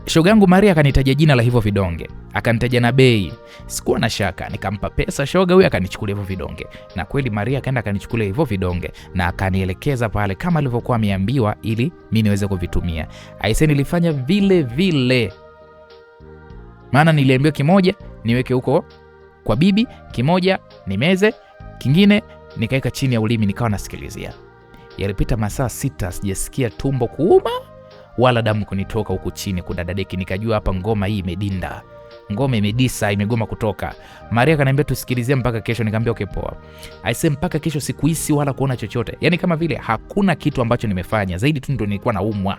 A: shogangu Maria akanitaja jina la hivyo vidonge, akanitaja na bei. Sikuwa na shaka, nikampa pesa shoga huyu akanichukulia hivyo vidonge. Na kweli Maria akaenda akanichukulia hivyo vidonge na akanielekeza pale kama alivyokuwa ameambiwa ili mimi niweze kuvitumia. Aise, nilifanya vile. Maana niliambiwa kimoja niweke huko kwa bibi, kimoja nimeze, kingine nikaeka chini ya ulimi nikawa nasikilizia. Yalipita masaa 6 sijasikia tumbo kuuma wala damu kunitoka huku chini kudadadeki. Nikajua hapa ngoma hii imedinda. ngome imedisa, imegoma kutoka. Maria akaniambia tusikilizie mpaka kesho. Nikamwambia okay poa. Aisee, mpaka kesho sikuhisi wala kuona chochote. Yaani kama vile hakuna kitu ambacho nimefanya, zaidi tu ndio nilikuwa naumwa,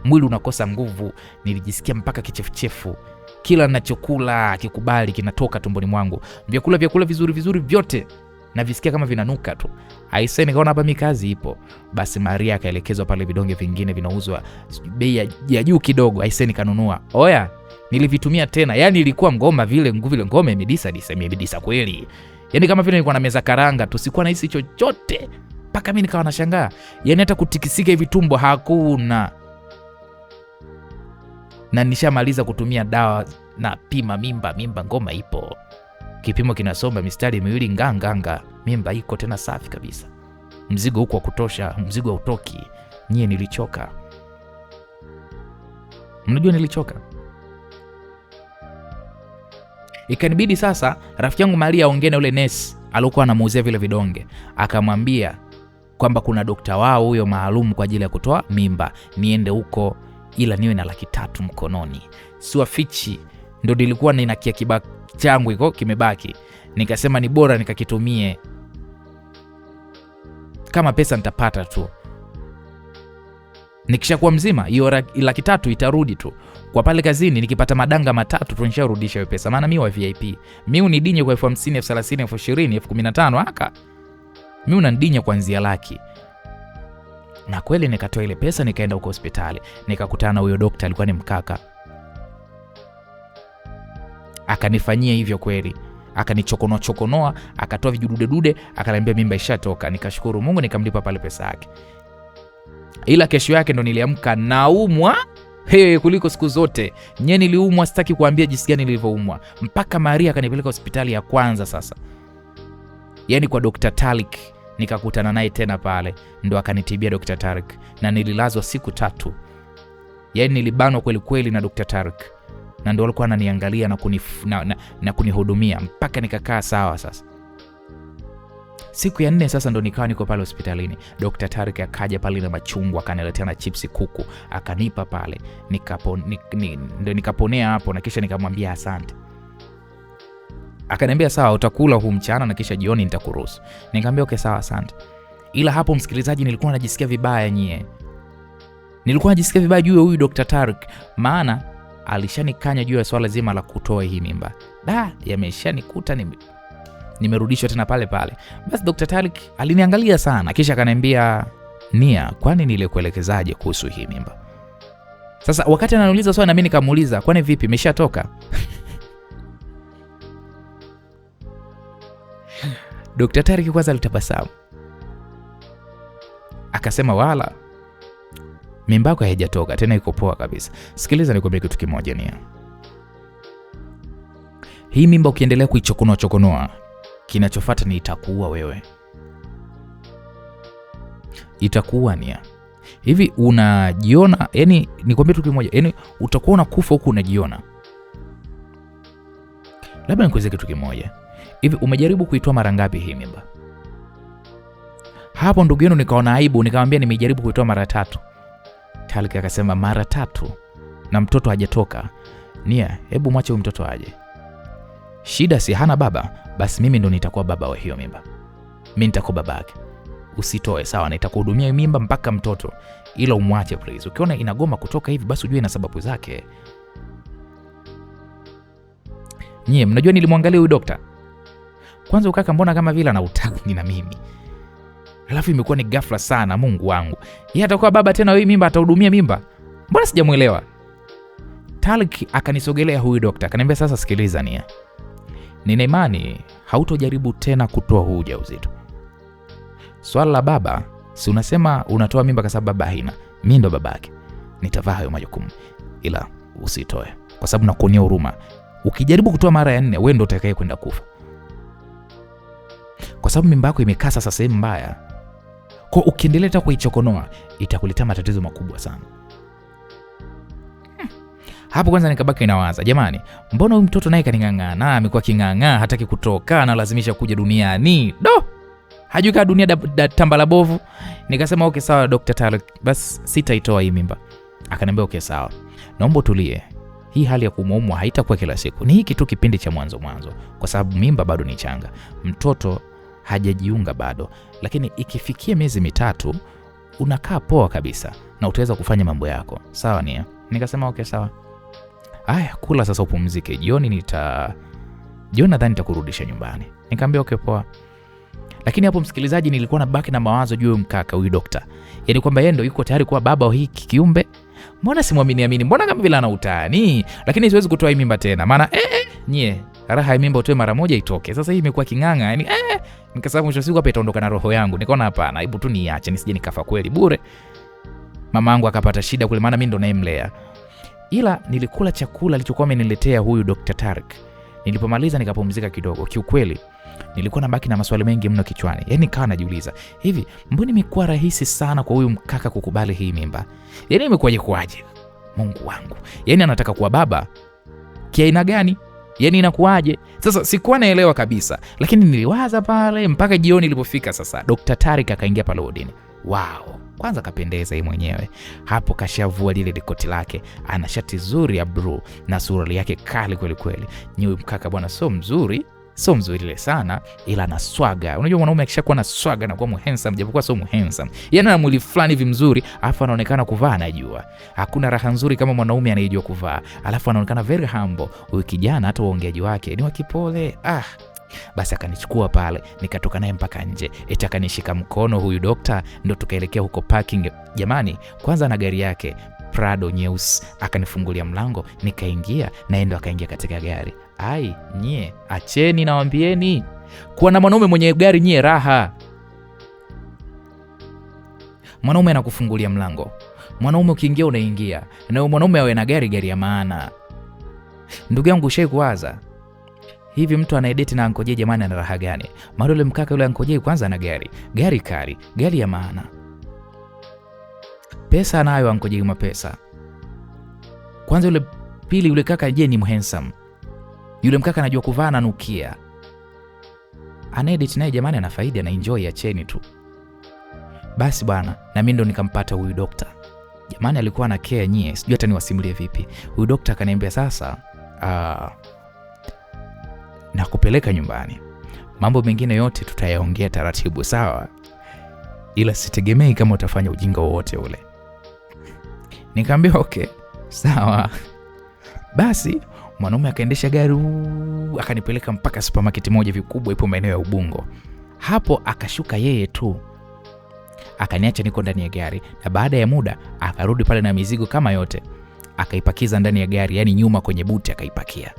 A: mwili unakosa nguvu, nilijisikia mpaka kichefuchefu. Kila ninachokula kikubali kinatoka tumboni mwangu, vyakula vizuri vyote na visikia kama vinanuka tu. Aisee, nikaona hapa mikazi ipo. Basi Maria akaelekezwa pale vidonge vingine vinauzwa bei ya juu kidogo. Aisee, nikanunua. Oya, nilivitumia tena. Yaani ilikuwa ngoma vile ngome imedisa kweli. Yaani kama vile nilikuwa na meza karanga tu, sikuwa nahisi chochote. Paka mimi nikawa nashangaa. Yaani hata kutikisika hivi tumbo hakuna. Na nishamaliza kutumia dawa na pima mimba ngoma ipo. Kipimo kinasoma mistari 2 nganganga. Mimba iko tena safi kabisa. Mzigo huko wa kutosha, mzigo hautoki. Nyie nilichoka. Mnajua nilichoka. Ikanibidi sasa rafiki yangu Maria aongee na yule nesi alikuwa anamuuzia vile vidonge. Akamwambia kwamba kuna dokta wao huyo maalum kwa ajili ya kutoa mimba. Niende huko ila niwe na 300,000 mkononi. Siwafichi, ndio nilikuwa nina kibaki changu iko kimebaki. Nikasema ni bora nikakitumie. Kama pesa nitapata tu. Nikishakuwa mzima, hiyo 300,000 itarudi tu. Kwa pale kazini nikipata madanga 3 tu nisharudisha hiyo pesa. Maana mimi wa VIP. Mimi unidinye kwa 50,000, 30,000, 20,000, 15,000 haka. Mimi unandinya kuanzia laki. Na kweli nikatoa ile pesa nikaenda huko hospitali. Nikakutana na huyo daktari, alikuwa ni mkaka. Akanifanyia hivyo kweli. Akanichokonoa, akatoa vijudude, akaniambia mimba ishatoka. Nikashukuru Mungu, nikamlipa pale pesa yake. Ila kesho yake ndo niliamka naumwa kuliko siku zote. Nye niliumwa, sitaki kuambia jinsi gani nilivyoumwa. Mpaka Maria akanipeleka hospitali ya kwanza sasa. Yaani kwa Dr. Talik. Nikakutana naye tena pale, ndo akanitibia Dr. Tarik, na nililazwa siku 3. Yaani nilibanwa kweli kweli na Dr. Tarik, na ndo alikuwa ananiangalia na kunihudumia mpaka nikakaa sawa. Sasa siku ya 4 sasa ndo nikawa niko pale hospitalini. Dr. Tarik akaja pale na machungwa, akaniletea na chipsi kuku, akanipa pale. Ndo nikaponea hapo, na kisha nikamwambia asante. Akaniambia sawa, utakula huu mchana na kisha jioni nitakuruhusu. Nikamwambia okay sawa, asante. Ila hapo msikilizaji, nilikuwa najisikia vibaya nyie. Nilikuwa najisikia vibaya juu ya huyu Dr. Tarik, maana alishanikanya juu ya swala zima la kutoa hii mimba. Yameshanikuta nimerudishwa tena pale pale. Basi Dr. Tarik aliniangalia sana, kisha akaniambia, Nia, kwani nilikuelekezaje kuhusu hii mimba? Sasa wakati ananiuliza swali na mimi nikamuuliza, kwani vipi imeshatoka? Dr. Tarik kwanza alitabasamu. Akasema wala mimba yako haijatoka, tena iko poa kabisa. Sikiliza nikwambie kitu kimoja Nia. Hii mimba ukiendelea kuichokonoa, kinachofuata ni itakuua wewe. Itakuua Nia. Hivi unajiona, yani nikwambie kitu kimoja, yani utakuwa unakufa huku unajiona. Labda nikueleze kitu kimoja. Hivi umejaribu kuitoa mara ngapi hii mimba? Hapo ndugu yenu nikaona aibu, nikamwambia nimejaribu kuitoa mara 3. Talik akasema mara 3 na mtoto hajatoka. Nia, hebu mwache huyu mtoto aje. Shida si hana baba, basi mimi ndo nitakuwa baba wa hiyo mimba. Mimi nitakuwa babake. Usitoe sawa, nitakuhudumia mimba mpaka mtoto. Ila umwache please. Ukiona inagoma kutoka hivi basi ujue ina sababu zake. Nyie mnajua nilimwangalia huyu daktari. Kwanza ukaka mbona kama vile ana utani na mimi. Alafu imekuwa ni ghafla sana, Mungu wangu. Yeye atakuwa baba tena, wewe mimba atahudumia mimba? Mbona sijamuelewa? Talik akanisogelea huyu daktari, akaniambia sasa sikiliza Nia. Nina imani hautojaribu tena kutoa huu ujauzito. Swala la baba, si unasema unatoa mimba kwa sababu baba haina. Mimi ndo babake. Nitavaa hayo majukumu. Ila usitoe kwa sababu nakuonea huruma. Ukijaribu kutoa mara ya 4, wewe ndo utakaye kwenda kufa. Kwa sababu mimba yako imekaa sasa sehemu mbaya. Kwa ukiendelea hata kuichokonoa, itakuletea matatizo makubwa sana. Hapo kwanza nikabaki nawaza, jamani, mbona huyu mtoto naye kaning'ang'ana, amekuwa king'ang'aa, hataki kutoka, na lazimisha kuja duniani. Hajui kaa dunia tambala bovu. Nikasema okay sawa Dr. Talik, basi sitaitoa hii mimba. Akaniambia okay sawa. Naomba utulie. hii hali ya kuumwa haitakuwa kila siku. Ni hiki tu kipindi cha mwanzo kwa sababu mimba bado ni changa. Mtoto hajajiunga bado. Lakini ikifikia miezi 3 unakaa poa kabisa na utaweza kufanya mambo yako. Sawa Nia? Nikasema okay sawa. Haya, kula sasa upumzike. Jioni nadhani nitakurudisha nyumbani. Nikamwambia okay poa. Lakini hapo msikilizaji, nilikuwa nabaki na mawazo juu mkaka huyu dokta. Yaani kwamba yeye ndio yuko tayari kuwa baba wa hiki kiumbe. Mbona simwamini? Mbona kama vile ana utani? Lakini siwezi kutoa hii mimba tena. Maana nyie, raha ya mimba utoe mara moja itoke. Sasa hii imekuwa kinganga. Yaani nikasema mwisho siku hapa itaondoka na roho yangu. Nikaona hapana, hebu tu niache nisije nikafa kweli bure. Mama yangu akapata shida kule, maana mimi ndo naimlea. Ila nilikula chakula alichokuwa ameniletea huyu Dr. Tariq. Nilipomaliza nikapumzika kidogo. Kiukweli nilikuwa nabaki na maswali mengi mno kichwani. Yaani nikawa najiuliza, hivi mbona imekuwa rahisi sana kwa huyu mkaka kukubali hii mimba? Yaani imekuwaje kwaje? Mungu wangu. Yaani anataka kuwa baba kiaina gani? Yaani inakuwaje? Sasa sikuwa naelewa kabisa. Lakini niliwaza pale mpaka jioni ilipofika sasa. Dr. Tariq akaingia pale wodini. Wow. Kwanza kapendeza yeye mwenyewe. Hapo kashavua lile koti lake, ana shati zuri ya blue na suruali yake kali kweli kweli. Ni mkaka bwana, sio mzuri ile sana, ila ana swaga. Unajua mwanaume akishakuwa na swaga na kuwa handsome, japokuwa sio handsome. Yaani ana mwili fulani hivi mzuri, alafu anaonekana kuvaa anajua. Hakuna raha nzuri kama mwanaume anayejua kuvaa. Alafu anaonekana very humble. Huyu kijana hata uongeaji wake ni wa kipole. Basi akanichukua pale, nikatoka naye mpaka nje. Eti akanishika mkono huyu dokta, ndo tukaelekea huko parking. Jamani, kwanza na gari yake Prado nyeusi, akanifungulia mlango, nikaingia na endo akaingia katika gari. Ai, nyie, acheni nawaambieni. Kuwa na mwanaume mwenye gari nyie raha. Mwanaume anakufungulia mlango. Mwanaume ukiingia unaingia. Na mwanaume awe na gari ya maana. Ndugu yangu ushawahi kuwaza hivi mtu anaedeti na Ankoje jamani ana raha gani? Maana yule mkaka yule Ankoje kwanza ana gari kali, gari ya maana. Pesa anayo Ankoje mapesa. Kwanza yule pili yule kaka je ni handsome. Yule mkaka anajua kuvaa na nukia. Anaedit naye jamani ana faida na enjoy ya cheni tu. Basi bwana, na mimi ndo nikampata huyu dokta. Jamani alikuwa na care nyie, sijui hata niwasimulie vipi. Huyu dokta akaniambia sasa, na kupeleka nyumbani. Mambo mengine yote tutayaongea taratibu sawa? Ila sitegemei kama utafanya ujinga wowote ule. Nikamwambia okay, sawa. Basi mwanaume akaendesha gari akanipeleka mpaka supermarket moja vikubwa ipo maeneo ya Ubungo. Hapo akashuka yeye tu. Akaniacha niko ndani ya gari na baada ya muda akarudi pale na mizigo kama yote. Akaipakiza ndani ya gari, yani nyuma kwenye buti akaipakia.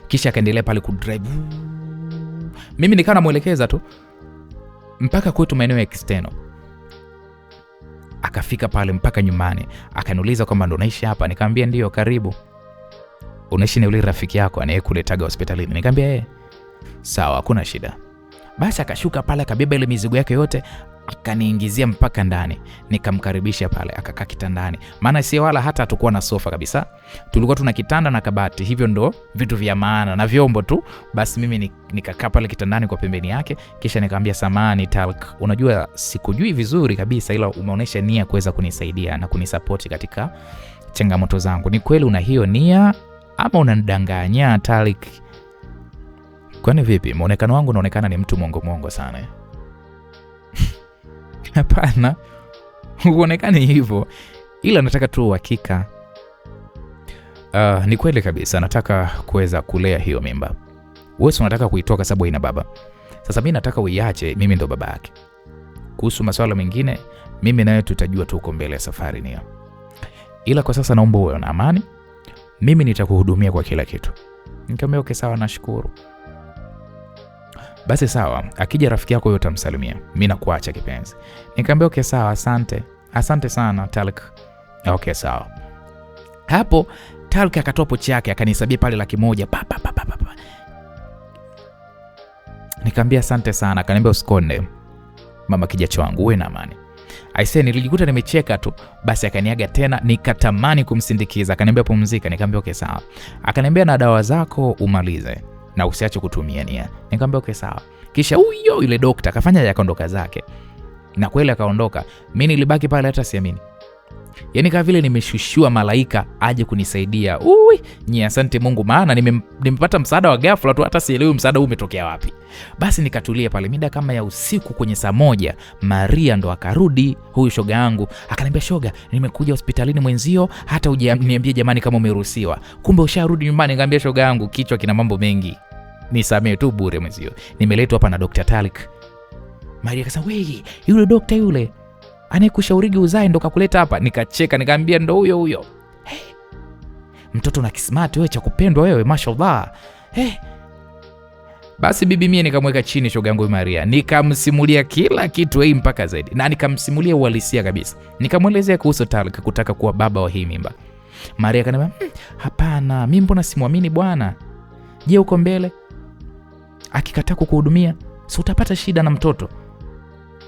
A: Kisha akaendelea pale kudrive. Mimi nikawa namuelekeza tu mpaka kwetu maeneo ya Kisteno. Akafika pale mpaka nyumbani. Akaniuliza kwamba ndo naishi hapa. Nikamwambia ndio, karibu. Unaishi na yule rafiki yako anayekuletaga hospitalini? Nikamwambia sawa, hakuna shida. Basi akashuka pale akabeba ile mizigo yake yote akaniingizia mpaka ndani. Nikamkaribisha pale akakaa kitandani. Maana si wala hata hatakuwa na sofa kabisa. Tulikuwa tuna kitanda na kabati. Hivyo ndo vitu vya maana na vyombo tu. Basi mimi nikakaa pale kitandani kwa pembeni yake. Kisha nikamwambia samahani Tariq, unajua sikujui vizuri kabisa ila umeonyesha nia kuweza kunisaidia na kunisupport katika changamoto zangu. Ni kweli una hiyo nia ama unanidanganya Tariq? Kwani vipi? Muonekano wangu unaonekana ni mtu mwongo sana. Hapana. Uonekane hivyo. Ila nataka tu uhakika. Ni kweli kabisa nataka kuweza kulea hiyo mimba. Wewe unataka kuitoka sababu ina baba. Sasa mimi nataka uiache, mimi ndo baba yake. Kuhusu masuala mengine mimi nawe tutajua tu uko mbele ya safari nia. Ila kwa sasa naomba uwe na amani. Mimi nitakuhudumia kwa kila kitu. Nikamwambia okay sawa, nashukuru. Basi sawa, akija rafiki yako yote utamsalimia. Mimi nakuacha kipenzi. Nikamwambia okay sawa, asante. Asante sana Tariq. Okay sawa. Hapo Tariq akatoa pochi yake akanisabia pale 100,000. Nikamwambia asante sana. Akaniambia usikonde mama kijacho wangu, uwe na amani. Aisee, nilijikuta nimecheka tu. Basi akaniaga tena, nikatamani kumsindikiza. Akaniambia pumzika. Nikamwambia okay sawa. Akaniambia na dawa zako umalize na usiache kutumia nia. Nikamwambia okay sawa. Kisha huyo yule dokta akafanya akaondoka zake. Na kweli akaondoka. Mimi nilibaki pale hata siamini. Yaani kama vile nimeshushiwa malaika aje kunisaidia. Asante Mungu, maana nimepata msaada wa ghafla tu, hata sielewi msaada huu umetokea wapi. Basi nikatulia pale. Mida kama ya usiku kwenye saa 1, Maria ndo akarudi, huyu shoga yangu. Akaniambia, shoga, nimekuja hospitalini mwenzio, hata hujaniambia jamani kama umeruhusiwa. Kumbe usharudi nyumbani. Nikamwambia, shoga yangu, kichwa kina mambo mengi, nisamee tu bure mwenzio, nimeletwa hapa na Dr. Talik. Maria akasema, wewe yule dokta yule anayekushaurigi uzae ndo kakuleta hapa? Nikacheka nikamwambia, ndo huyo. Hey, mtoto na kismart wewe, cha kupendwa wewe, mashallah. Hey. Basi bibi mie nikamweka chini shoga yangu Maria, nikamsimulia kila kitu mpaka zaidi, na nikamsimulia uhalisia kabisa. Nikamwelezea kuhusu Talik kutaka kuwa baba wa hii mimba. Maria akaniambia, hapana, mimi mbona simwamini bwana? Je, uko mbele akikataa kukuhudumia, si utapata shida na mtoto?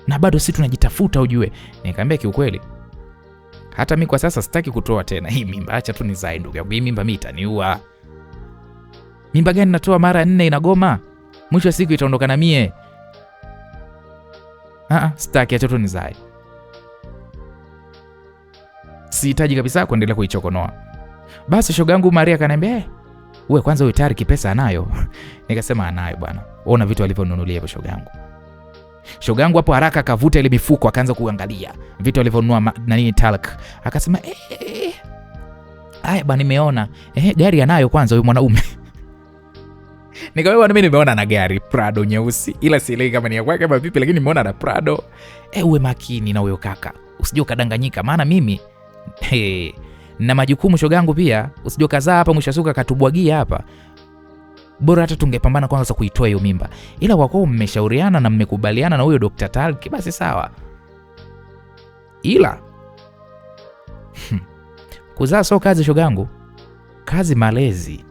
A: Na bado si tunajitafuta ujue. Nikamwambia, kiukweli hata mimi kwa sasa sitaki kutoa tena hii mimba, acha tu nizae ndugu yangu. Hii mimba mimi itaniua. Mimba gani natoa mara 4 inagoma? Mwisho wa siku itaondoka na mie. Sitaki, acha tu nizae. Sihitaji kabisa kuendelea kuichokonoa. Basi shoga yangu Maria akaniambia, wewe kwanza wewe Tariq pesa anayo? Nikasema anayo bwana. Ona vitu alivyonunulia hivyo shoga yangu. Shoga yangu hapo haraka akavuta ile mifuko akaanza kuangalia vitu alivyonunua nani Tariq. Akasema haya bwana, nimeona gari anayo kwanza huyu mwanaume. Nikamwambia, mimi nimeona na gari Prado nyeusi, ila sielewi kama ni ya kwake kama vipi, lakini nimeona na Prado. Uwe makini na huyo kaka, usije ukadanganyika, maana mimi na majukumu shoga yangu pia. Usije kazaa hapa mwisho suka katubwagia hapa. Bora hata tungepambana kwanza kuitoa hiyo mimba, ila kwa kuwa mmeshauriana na mmekubaliana na huyo Dr. Talik basi sawa. Ila kuzaa sio kazi shoga yangu, kazi malezi.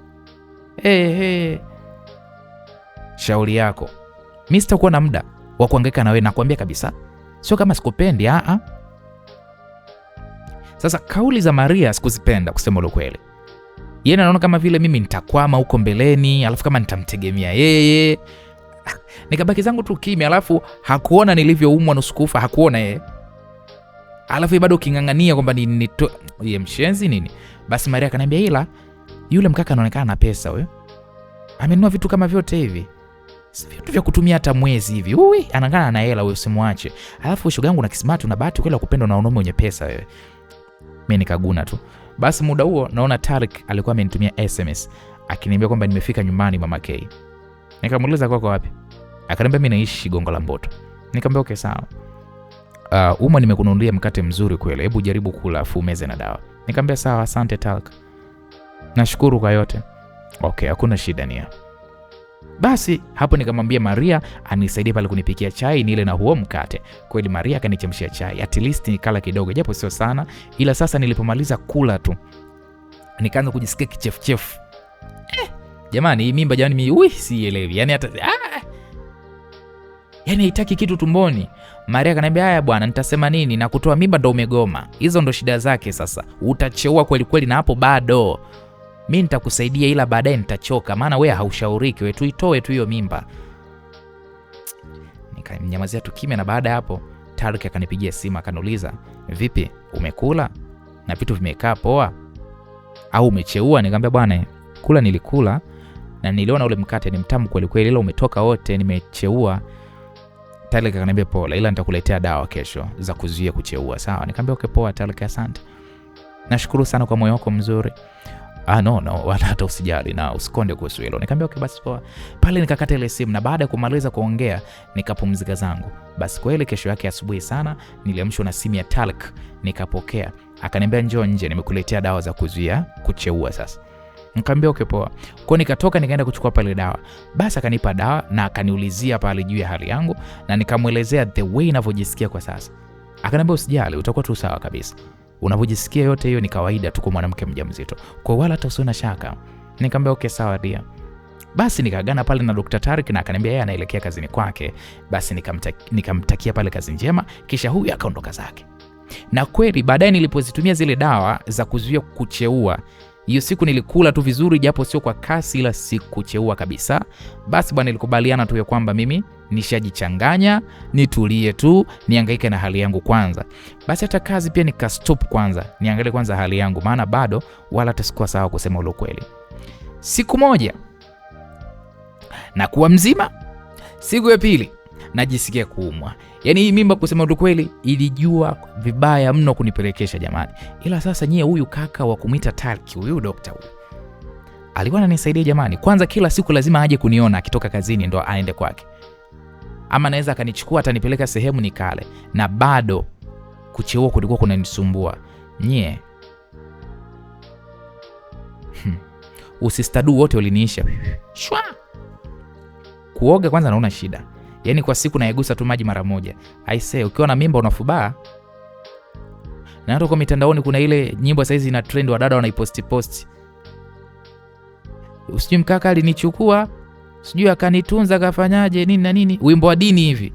A: Shauri yako, mimi sitakuwa na muda wa kuhangaika na wewe, nakwambia kabisa. Sio kama sikupendi, Sasa kauli za Maria sikuzipenda kusema ukweli. Yeye anaona kama vile mimi nitakwama huko mbeleni, alafu kama nitamtegemea yeye. Nikabaki zangu tu kimya, alafu hakuona nilivyoumwa nusu kufa, hakuona yeye. Alafu bado kingangania kwamba ni yeye mshenzi nini. Basi Maria akaniambia, ila yule mkaka anaonekana na pesa wewe. Amenunua vitu kama vyote hivi. Si vitu vya kutumia hata mwezi hivi. Anaangana na hela wewe, usimwache. Alafu shoga yangu na kismart na bahati kweli kupendwa na wanaume wenye pesa wewe. Mimi nikaguna tu. Basi muda huo naona Tariq alikuwa amenitumia SMS akiniambia kwamba nimefika nyumbani mama K. Nikamuuliza kwako wapi? Akaniambia mimi naishi Gongo la Mboto. Nikamwambia okay sawa. Nimekununulia mkate mzuri kweli. Hebu jaribu kula afu umeze na dawa. Nikamwambia sawa, asante Tariq. Nashukuru kwa yote. Okay, hakuna shida nia. Basi hapo nikamwambia Maria anisaidie pale kunipikia chai nile na huo mkate. Kweli Maria akanichemshia chai. At least nikala kidogo japo sio sana, ila sasa nilipomaliza kula tu nikaanza kujisikia kichefuchefu. Jamani hii mimba jamani mimi sielewi. Yaani hata yaani haitaki kitu tumboni. Maria akaniambia haya bwana, nitasema nini na kutoa mimba ndo umegoma. Hizo ndo shida zake sasa. Utacheua kweli kweli na hapo bado. Mimi nitakusaidia ila baadaye nitachoka, maana wewe haushauriki, wewe tuitoe tu hiyo mimba. Nikanyamazia tu kimya, na baada hapo Tariq akanipigia simu akaniuliza, "Vipi? Umekula? Na vitu vimekaa poa? Au umecheua?" Nikamwambia, "Bwana, kula nilikula na niliona ule mkate ni mtamu kweli kweli, ila umetoka wote, nimecheua." Tariq akaniambia, "Poa, ila nitakuletea dawa kesho za kuzuia kucheua." Sawa. Nikamwambia, "Okay poa Tariq, asante. Nashukuru sana kwa moyo wako mzuri." No, wala hata usijali na usikonde kuhusu hilo." Nikamwambia okay basi poa. Pale nikakata ile simu, na baada ya kumaliza kuongea nikapumzika zangu. Basi kweli kesho yake asubuhi sana niliamshwa na simu ya Tariq, nikapokea. Akaniambia, "Njoo nje, nimekuletea dawa za kuzuia kucheua sasa." Nikamwambia okay poa. Kwa nikatoka nikaenda kuchukua pale dawa. Basi akanipa dawa na akaniulizia pale juu ya hali yangu, na nikamuelezea the way ninavyojisikia kwa sasa. Akaniambia, "Usijali, utakuwa tu sawa kabisa. Unavyojisikia yote hiyo ni kawaida tu kwa mwanamke mjamzito. Kwa wala hata usiwe na shaka." Nikamwambia okay sawa dia. Basi nikagana pale na Dr. Tariq, na akaniambia yeye anaelekea kazini kwake. Basi nikamtakia pale kazi njema, kisha huyu akaondoka zake. Na kweli baadaye nilipozitumia zile dawa za kuzuia kucheua, Hiyo siku nilikula tu vizuri, japo sio kwa kasi, ila sikucheua kabisa. Basi bwana, nilikubaliana tu ya kwamba mimi nishajichanganya, nitulie tu, nihangaike na hali yangu kwanza. Basi hata kazi pia nikastop kwanza, niangalie kwanza hali yangu, maana bado wala hata sikuwa sawa kusema ule kweli. Siku moja na kuwa mzima, siku ya pili najisikia kuumwa. Yaani hii mimba kusema kweli ilijua vibaya mno kunipelekesha jamani. Ila sasa nyie, huyu kaka wa kumita Talki, huyu dokta huyu alikuwa ananisaidia jamani. Kwanza kila siku lazima aje kuniona akitoka kazini ndo aende kwake. Ama naweza akanichukua atanipeleka sehemu nikale, na bado kucheua kulikuwa kunanisumbua. Nyie usistadu wote waliniisha. Shwa. Kuoga kwanza naona shida. Yaani kwa siku naegusa tu maji mara moja. I say ukiwa na mimba unafubaa. Na hata kwa mitandaoni kuna ile nyimbo saizi ina trend, wa dada wanaiposti. Usijui mkaka alinichukua, sijui akanitunza kafanyaje nini na nini. Wimbo wa dini hivi.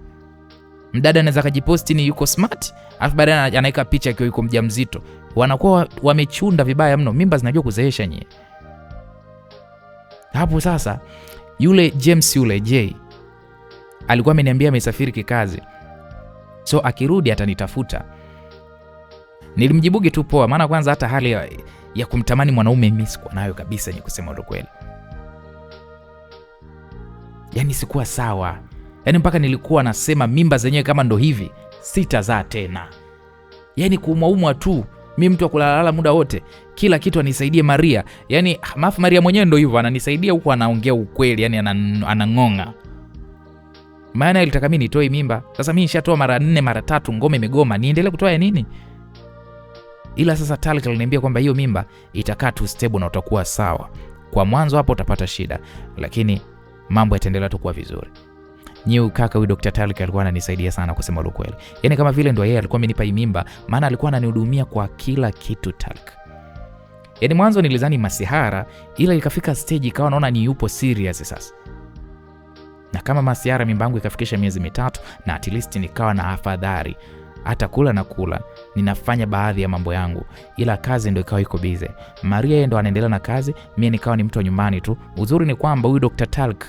A: Mdada anaweza kujiposti ni yuko smart, alafu baadaye anaweka picha akiwa yuko mjamzito. Wanakuwa wamechunda vibaya mno. Mimba zinajua kuzeesha nyie. Hapo sasa yule James yule J alikuwa ameniambia amesafiri kikazi, so akirudi atanitafuta. Nilimjibugi tu poa, maana kwanza hata hali ya kumtamani mwanaume mimi sikuwa nayo kabisa, ni kusema kweli. Yaani sikuwa sawa. Yaani mpaka nilikuwa nasema mimba zenyewe kama ndo hivi sitazaa tena. Yaani kuumwa tu. Mimi mtu wa kulalala muda wote, kila kitu anisaidie Maria. Yaani mafu Maria mwenyewe ndo hivyo ananisaidia huko, anaongea ukweli, yani anangonga. Maana ilitaka mimi nitoe mimba. Sasa mimi nishatoa mara 4 mara 3, ngome imegoma, niendelee kutoa ya nini? Ila sasa Talika aliniambia kwamba hiyo mimba itakaa tu stable na utakuwa sawa. Kwa mwanzo hapo utapata shida, lakini mambo yataendelea tu kuwa vizuri. Nyeu kaka huyu Dr. Talika alikuwa ananisaidia sana kusema ukweli. Yaani kama vile ndo yeye alikuwa amenipa hii mimba, maana alikuwa ananihudumia kwa kila kitu Talika. Yaani mwanzo nilizani masihara, ila ikafika stage ikawa naona ni yupo serious sasa. Na kama masihara mimba yangu ikafikisha miezi 3, na at least nikawa na afadhali. Hata kula na kula, ninafanya baadhi ya mambo yangu, ila kazi ndo ikawa iko busy. Maria yeye ndo anaendelea na kazi, mimi nikawa ni mtu wa nyumbani tu. Uzuri ni kwamba huyu Dr. Talika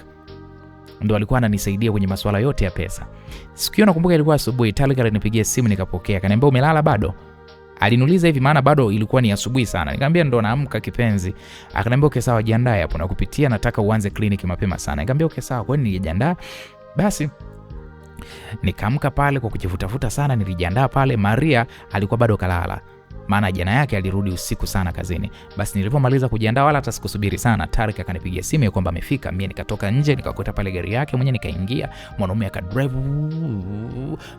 A: ndo alikuwa ananisaidia kwenye masuala yote ya pesa. Siku hiyo nakumbuka ilikuwa asubuhi, Talika alinipigia simu nikapokea. Akaniambia umelala bado? Aliniuliza hivi maana bado ilikuwa ni asubuhi sana. Nikamwambia ndo naamka kipenzi. Akaniambia okay sawa, jiandae hapo na kupitia, nataka uanze kliniki mapema sana. Nikamwambia okay sawa, kwani nilijiandaa. Basi nikaamka pale kwa kujivutafuta sana, nilijiandaa pale. Maria alikuwa bado kalala, maana jana yake alirudi usiku sana kazini. Basi nilipomaliza kujiandaa wala hata sikusubiri sana, Tarika akanipigia simu ya kwamba amefika. Mimi nikatoka nje nikakuta pale gari yake mwenyewe, nikaingia, mwanaume akadrive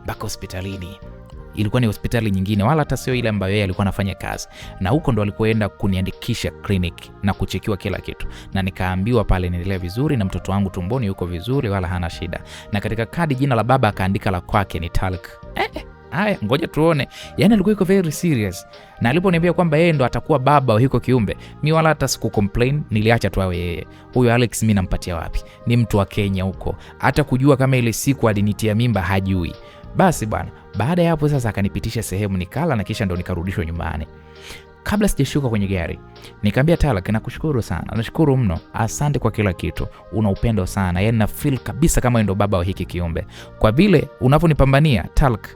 A: mpaka hospitalini. Ilikuwa ni hospitali nyingine, wala hata sio ile ambayo yeye alikuwa anafanya kazi. Na huko ndo alikoenda kuniandikisha kliniki na kuchekiwa kila kitu. Na nikaambiwa pale niendelee vizuri na mtoto wangu tumboni yuko vizuri wala hana shida. Na katika kadi jina la baba akaandika la kwake ni Talika. Haya, ngoja tuone. Yaani alikuwa yuko very serious. Na aliponiambia kwamba yeye ndo atakuwa baba wa hiko kiumbe, mimi wala hata siku complain, niliacha tu awe yeye. Huyo Alex mimi nampatia wapi? Ni mtu wa Kenya huko. Hata kujua kama ile siku alinitia mimba hajui. Basi bwana, baada ya hapo sasa akanipitisha sehemu nikala, na kisha ndo nikarudishwa nyumbani. Kabla sijashuka kwenye gari, nikamwambia Talika, nakushukuru sana. Nashukuru mno. Asante kwa kila kitu. Una upendo sana. Yaani na feel kabisa kama ndo baba wa hiki kiumbe. Kwa vile unavyonipambania Talika,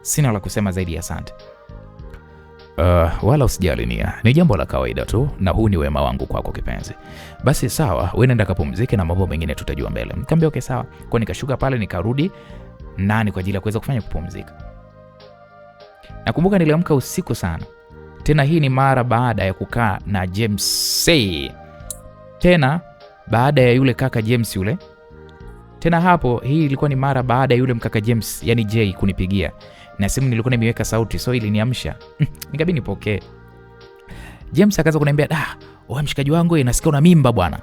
A: sina la kusema zaidi ya asante. Wala usijali nia. Ni jambo la kawaida tu, na huu ni wema wangu kwako kipenzi. Basi sawa, wewe nenda kapumzike na mambo mengine tutajua mbele. Nikamwambia okay sawa. Kwa nikashuka pale nikarudi ndani kwa ajili ya kuweza kufanya kupumzika. Nakumbuka niliamka usiku sana. Tena hii ni mara baada ya kukaa na James C. Tena baada ya yule kaka James yule. Tena hapo hii ilikuwa ni mara baada ya yule mkaka James, yani J, kunipigia. Na simu nilikuwa nimeweka sauti, so iliniamsha. Nikabidi nipokee. James akaanza kuniambia, wewe mshikaji wangu nasikia una mimba bwana."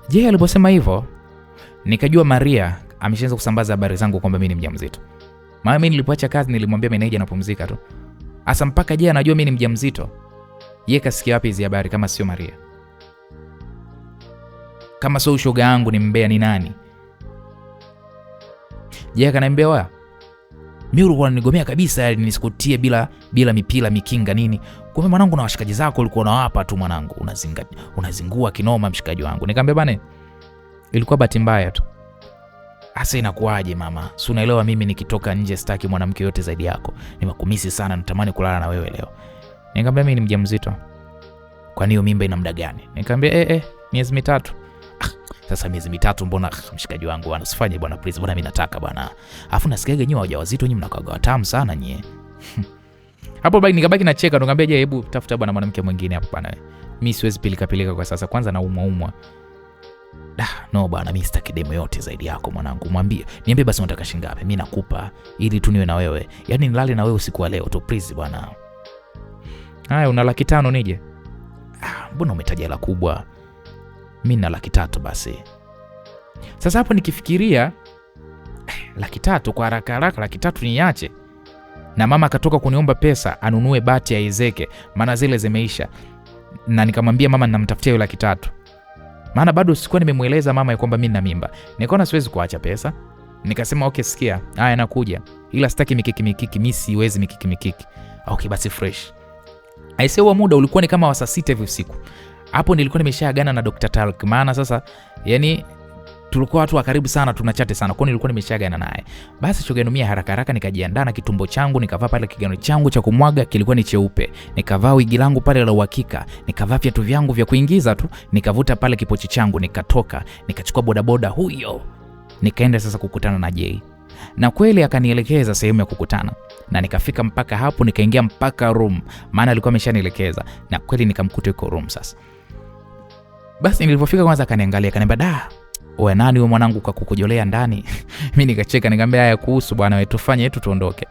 A: J aliposema hivyo, nikajua Maria ameshaanza kusambaza habari zangu kwamba mimi ni mjamzito. Maana mimi nilipoacha kazi nilimwambia meneja napumzika tu. Asa mpaka J anajua mimi ni mjamzito. Yeye kasikia wapi hizo habari kama sio Maria? Kama sio shoga yangu ni mbea ni nani? J akaniambia, Mimi ulikuwa unanigomea kabisa, yani nisikutie bila mipira mikinga nini. Kumbe mwanangu na washikaji zako ulikuwa unawapa tu mwanangu, unazingua kinoma mshikaji wangu. Nikamwambia bana, ilikuwa bahati mbaya tu. Asa inakuaje mama? Si unaelewa mimi nikitoka nje sitaki mwanamke yote zaidi yako. Nimekumisi sana, natamani kulala na wewe leo. Nikamwambia mimi ni mjamzito. Kwa hiyo mimba ina muda gani? Nikamwambia miezi 3. Sasa miezi 3 mbona mshikaji wangu anasifanye bwana, please bwana, mimi nataka bwana. Alafu nasikiaga nyinyi wajawazito nyinyi mnakaga watamu sana nyie. Hapo baki nikabaki nacheka, nikamwambia je, hebu tafuta bwana mwanamke mwingine hapo bwana. Mimi siwezi pilika kwa sasa, kwanza naumwa. No bwana, mimi sitaki demo yote zaidi yako mwanangu. Niambie basi unataka shilingi ngapi? Mimi nakupa ili tu niwe na wewe. Yaani nilale na wewe usiku wa leo tu please bwana. Haya, una 500 nije? Mbona umetaja hela kubwa? Mimi na 300 basi. Sasa hapo nikifikiria 300 kwa haraka 300 niache. Na mama akatoka kuniomba pesa anunue bati ya Ezeke, maana zile zimeisha. Na nikamwambia mama ninamtafutia hiyo 300. Maana bado sikuwa nimemueleza mama kwamba mimi nina mimba. Nikaona siwezi kuacha pesa. Nikasema okay, sikia, haya nakuja. Ila sitaki mikiki, mimi siwezi mikiki. Okay basi fresh. Aisee, huo muda ulikuwa ni kama wa saa 6 hivi usiku. Hapo nilikuwa nimeshaagana na Dr. Talk, maana sasa yani tulikuwa watu wa karibu sana, tunachate sana. Kwa nilikuwa nimeshaagana naye. Basi chogenomia haraka nikajiandaa na kitumbo changu, nikavaa pale kigano changu cha kumwaga kilikuwa ni cheupe. Nikavaa wigi langu pale la uhakika, nikavaa viatu vyangu vya kuingiza tu, nikavuta pale kipochi changu, nikatoka, nikachukua bodaboda huyo. Nikaenda sasa kukutana na Jay. Na kweli akanielekeza sehemu ya kukutana. Na nikafika mpaka hapo, nikaingia mpaka room, maana alikuwa ameshanielekeza. Na kweli nikamkuta yuko room sasa. Basi nilipofika kwanza akaniangalia, akaniambia wewe nani wewe mwanangu kwa kukujolea ndani? Mimi nikacheka, nikamwambia haya kuhusu bwana wewe, tufanye yetu tuondoke.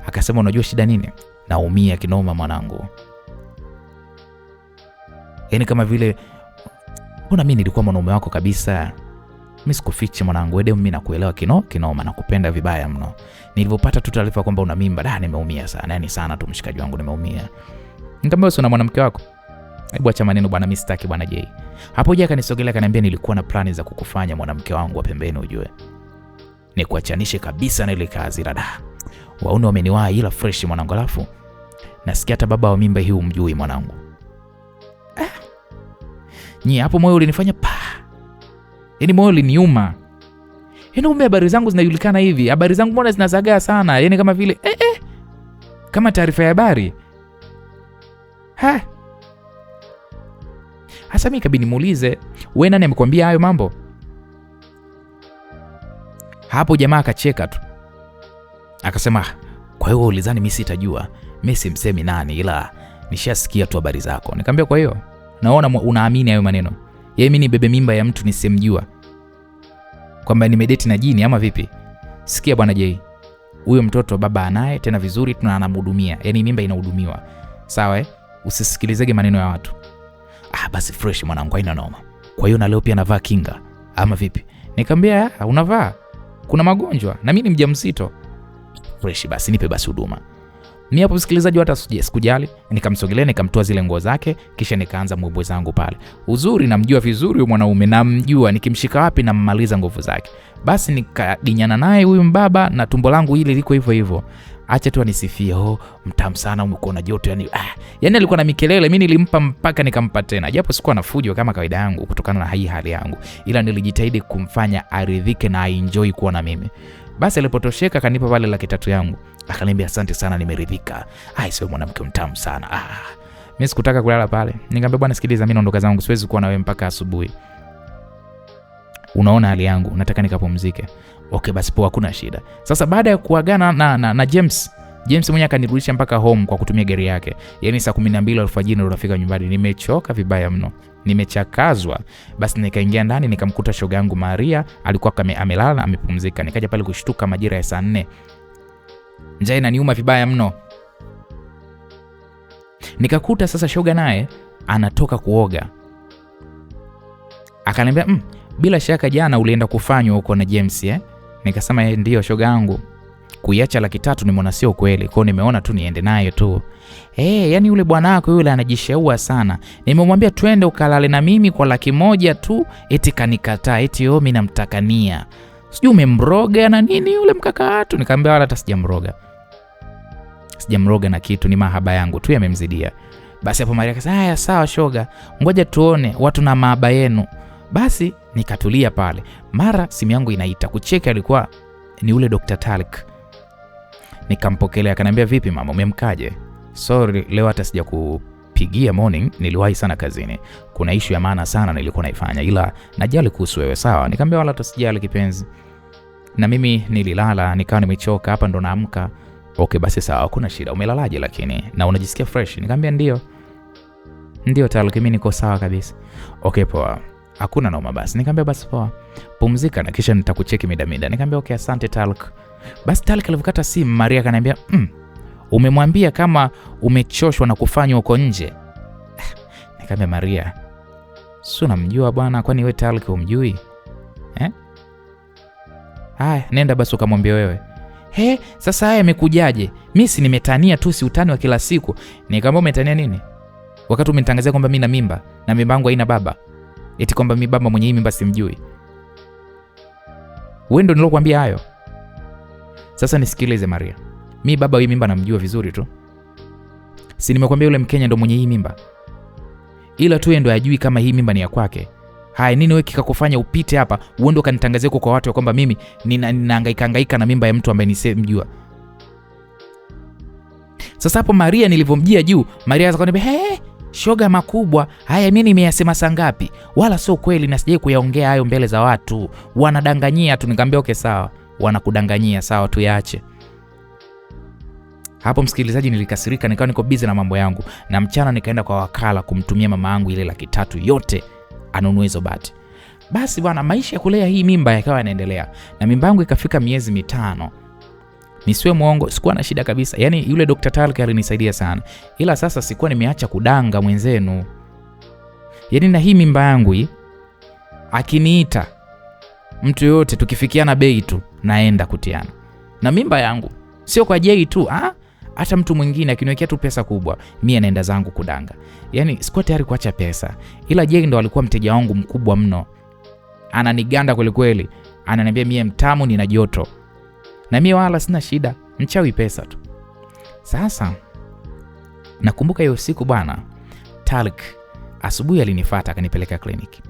A: Akasema unajua shida nini? Naumia kinoma mwanangu. Yaani kama vile mbona mimi nilikuwa mwanaume wako kabisa. Mimi sikufichi mwanangu, wewe mimi nakuelewa kinoma, nakupenda vibaya mno. Nilipopata tu taarifa kwamba una mimba, nimeumia sana. Yaani sana tu mshikaji wangu, nimeumia. Nikamwambia wewe una mwanamke wako? Hebu acha maneno bwana, mimi sitaki bwana Jay. Hapo Jay akanisogelea akaniambia nilikuwa na plani za kukufanya mwanamke wangu wa pembeni ujue. Nikuachanishe kabisa na ile kazi dada. Waone wameniwahi ila fresh mwanangu, alafu nasikia hata baba wa mimba hii umjui mwanangu. Ni hapo moyo ulinifanya yaani moyo uliniuma. Yaani habari zangu zinajulikana hivi. Habari zangu mbona zinazagaa sana? Yaani kama vile kama taarifa ya habari. Hasa mimi kabidi nimuulize, wewe nani amekwambia hayo mambo? Hapo jamaa akacheka tu. Akasema, kwa hiyo ulizani mimi sitajua. Mimi simsemi nani, ila nishasikia tu habari zako. Nikamwambia kwa hiyo naona unaamini hayo maneno. Yeye mimi ni bebe mimba ya mtu nisemjua. Kwamba nimedate na jini ama vipi? Sikia bwana Jay. Huyo mtoto baba anaye tena vizuri, tunamhudumia. Yaani mimba inahudumiwa. Sawa Usisikilizege maneno ya watu. Basi fresh mwanangu, haina noma. Kwa hiyo na leo pia navaa kinga ama vipi? Nikamwambia unavaa. Kuna magonjwa na mimi ni mjamzito. Fresh basi nipe basi huduma. Mimi hapo msikilizaji hata sikujali, nikamsogelea nikamtoa zile nguo zake, kisha nikaanza mbwembwe zangu pale. Uzuri namjua vizuri huyo mwanaume, namjua nikimshika wapi na mmaliza nguvu zake. Basi nikadinyana naye huyu mbaba na tumbo langu ile liko hivyo hivyo. Acha tu anisifie, mtamu sana umekuwa na joto yani. Yaani alikuwa na mikelele, mimi nilimpa mpaka nikampa tena. Japo sikuwa na fujo kama kawaida yangu kutokana na hii hali yangu, ila nilijitahidi kumfanya aridhike na enjoy kuwa na mimi. Basi alipotosheka kanipa pale 300 yangu. Akaniambia asante sana, nimeridhika. Sio mwanamke mtamu sana. Mimi sikutaka kulala pale. Nikamwambia bwana sikiliza, mimi naondoka zangu, siwezi kuwa na wewe mpaka asubuhi. Unaona hali yangu, nataka nikapumzike. Okay basi poa, hakuna shida. Sasa baada ya kuagana na James mwenyewe akanirudisha mpaka home kwa kutumia gari yake. Yaani saa 12 alfajiri ndo nafika nyumbani. Nimechoka vibaya mno. Nimechakazwa. Basi nikaingia ndani nikamkuta shoga yangu Maria, alikuwa amelala amepumzika. Nikaja pale kushtuka majira ya saa 4. Njaa inaniuma vibaya mno. Nikakuta sasa shoga naye anatoka kuoga. Akaniambia, bila shaka jana ulienda kufanywa huko na James Nikasema ndio shoga yangu. Kuiacha 300 nimeona sio kweli. Kwa nimeona tu niende nayo tu. Yani yule bwana wako yule anajishaua sana. Nimemwambia twende ukalale na mimi kwa 100,000 tu, eti kanikataa, eti mimi namtakania. Sijui umemroga na nini yule mkaka watu. Nikamwambia wala hata sijamroga. sijamroga na kitu, ni mahaba yangu tu yamemzidia. Basi hapo Maria akasema haya sawa shoga, ngoja tuone watu na mahaba yenu. Basi nikatulia pale. Mara simu yangu inaita, kucheka alikuwa ni ule Dr. Talik. Nikampokelea, akaniambia vipi mama, umemkaje? Sorry leo hata sija kupigia morning, niliwahi sana kazini. Kuna issue ya maana sana nilikuwa naifanya, ila najali kuhusu wewe. Sawa. Nikamwambia wala tusijali kipenzi. Na mimi nililala, nikawa nimechoka, hapa ndo naamka. Okay basi sawa, kuna shida. Umelalaje lakini? Na unajisikia fresh? Nikamwambia ndio Talik, mimi niko sawa kabisa. Okay poa. Hakuna noma basi. Nikamwambia basi poa. Pumzika na kisha nitakucheki mida. Nikamwambia okay asante Talik. Basi Talik alivukata simu, Maria akaniambia, umemwambia kama umechoshwa na kufanywa uko nje? Nikamwambia Maria, si unamjua bwana, kwani wewe Talik umjui? Haya, nenda basi ukamwambia wewe. Sasa haya yamekujaje? Mimi si nimetania tu, si utani wa kila siku. Nikamwambia umetania nini? Wakati umenitangazia kwamba mimi na mimba na mimba yangu haina baba. Eti kwamba mimi baba mwenye hii mimba simjui. Wewe ndio nilokuambia hayo. Sasa nisikilize Maria. Mimi baba hii mimba namjua vizuri tu. Si nimekwambia yule Mkenya ndo mwenye hii mimba. Ila tu yeye ndo ajui kama hii mimba ni ya kwake. Haya, nini wewe kikakufanya upite hapa uende ukanitangazie kwa watu kwamba mimi ninahangaika na mimba ya mtu ambaye nisemjua? Sasa hapo Maria nilivomjia juu, Maria akaniambia, shoga makubwa, haya mimi nimeyasema saa ngapi? Wala sio kweli na sijai kuyaongea hayo mbele za watu. Wanadanganyia tu. Nikamwambia okay sawa. Wanakudanganyia sawa, tu yaache. Hapo msikilizaji, nilikasirika, nikawa niko busy na mambo yangu, na mchana nikaenda kwa wakala kumtumia mama yangu ile 300,000 yote anunue hizo bati. Basi bwana, maisha ya kulea hii mimba yakawa yanaendelea, na mimba yangu ikafika miezi 5. Nisiwe muongo, sikuwa na shida kabisa. Yaani yule Dr. Talik alinisaidia sana. Ila sasa sikuwa nimeacha kudanga mwenzenu. Yaani na hii mimba yangu hii, akiniita mtu yote tukifikiana bei tu naenda kutiana. Na mimba yangu sio kwa Jay tu, hata mtu mwingine akiniwekea tu pesa kubwa, mimi naenda zangu kudanga. Yaani sikuwa tayari kuacha pesa. Ila Jay ndo alikuwa mteja wangu mkubwa mno. Ananiganda kweli kweli. Ananiambia mimi mtamu, nina joto. Na mimi wala sina shida, mchawi pesa tu. Sasa nakumbuka hiyo siku bwana, Talik asubuhi alinifuata akanipeleka kliniki.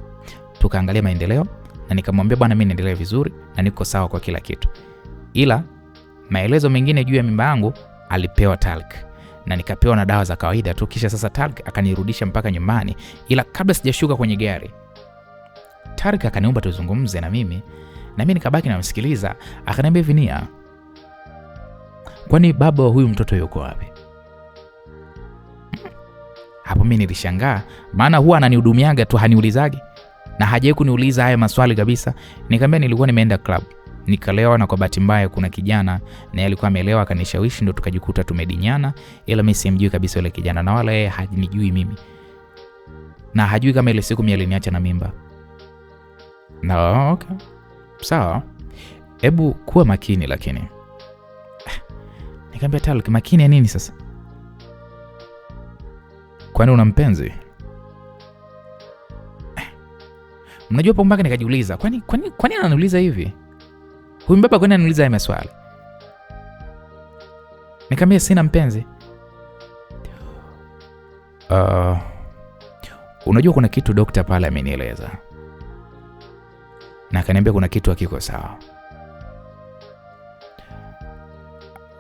A: Tukaangalia maendeleo na nikamwambia bwana, mimi naendelea vizuri na niko sawa kwa kila kitu. Ila maelezo mengine juu ya mimba yangu alipewa Talik, na nikapewa na dawa za kawaida tu. Kisha sasa Talik akanirudisha mpaka nyumbani. Ila kabla sijashuka kwenye gari, Talik akaniomba tuzungumze na mimi nikabaki namsikiliza. Akaniambia Vinia, kwani baba wa huyu mtoto yuko wapi? Hapo mimi nilishangaa, maana huwa ananihudumiaga tu, haniulizagi na hajawahi kuniuliza haya maswali kabisa. Nikamwambia nilikuwa nimeenda club nikalewa, na kwa bahati mbaya kuna kijana na yeye alikuwa amelewa akanishawishi, ndo tukajikuta tumedinyana. Ila mimi simjui kabisa yule kijana, na wala yeye hanijui mimi, na hajui kama ile siku mimi aliniacha na mimba. Na okay sawa, hebu kuwa makini. Lakini nikamwambia Talik, makini ya nini sasa? Kwani una mpenzi? Mnajua hapo mpaka nikajiuliza, kwani ananiuliza hivi? Huyu mbaba kwani ananiuliza haya maswali? Nikamwambia sina mpenzi. Unajua kuna kitu daktari pale amenieleza, na akaniambia kuna kitu hakiko sawa.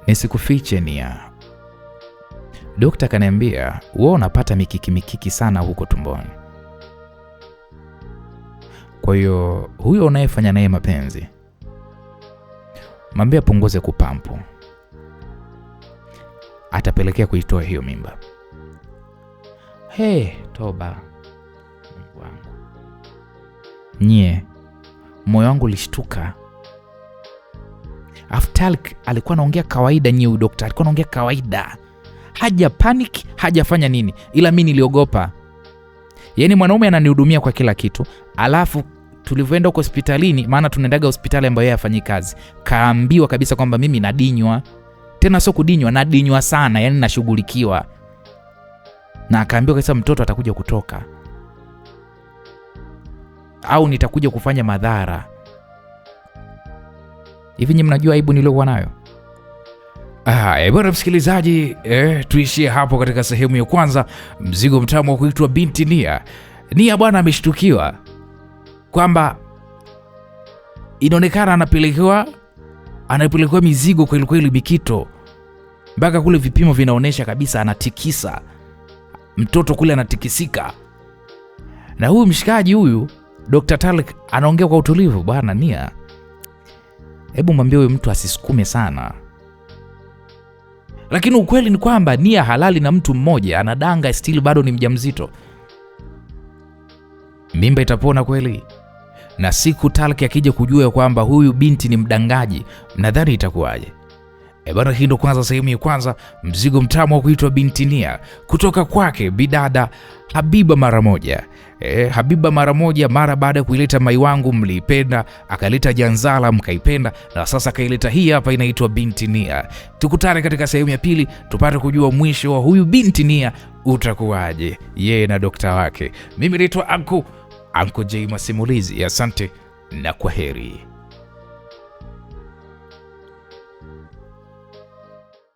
A: Nisikufiche nia. Daktari akaniambia wewe unapata mikiki sana huko tumboni. Kwa hiyo huyo unayefanya naye mapenzi, mwambie punguze kupampu, atapelekea kuitoa hiyo mimba. Toba Mungu wangu. Moyo wangu ulishtuka. Talik alikuwa anaongea kawaida, huyu daktari alikuwa anaongea kawaida. Haja panic, hajafanya nini, ila mimi niliogopa. Yaani mwanaume ananihudumia kwa kila kitu, alafu tulivyoenda huko hospitalini, maana tunaendaga hospitali ambayo yeye afanyi kazi, kaambiwa kabisa kwamba mimi nadinywa. Tena sio kudinywa, nadinywa sana, yani nashughulikiwa. Na akaambiwa kabisa mtoto atakuja kutoka au nitakuja kufanya madhara. Hivi nyinyi mnajua aibu niliokuwa nayo? Bwana msikilizaji, tuishie hapo katika sehemu ya kwanza, mzigo mtamu wa kuitwa binti Nia. Nia bwana ameshtukiwa kwamba inaonekana anapelekewa mizigo kweli kweli Mikito, mpaka kule vipimo vinaonesha kabisa anatikisa mtoto kule, anatikisika. Na huyu mshikaji huyu Dr. Talik anaongea kwa utulivu, bwana Nia, hebu mwambie huyu mtu asisukume sana. Lakini ukweli ni kwamba Nia halali na mtu mmoja, anadanga, still bado ni mjamzito. Mimba itapona kweli? Na siku Talik akija kujua kwamba huyu binti ni mdangaji, mnadhani itakuwaje? Bwana, hii ndo kwanza sehemu ya kwanza, mzigo mtamu wa kuitwa binti Nia, kutoka kwake bidada Habiba Mara Moja. Habiba Mara Moja, mara baada ya kuileta Mai Wangu mliipenda, akaleta Janzala mkaipenda, na sasa akaileta hii hapa inaitwa binti Nia. Tukutane katika sehemu ya pili tupate kujua mwisho wa huyu binti Nia utakuwaje, yeye na dokta wake. Mimi naitwa Anko J Masimulizi. Asante na kwaheri.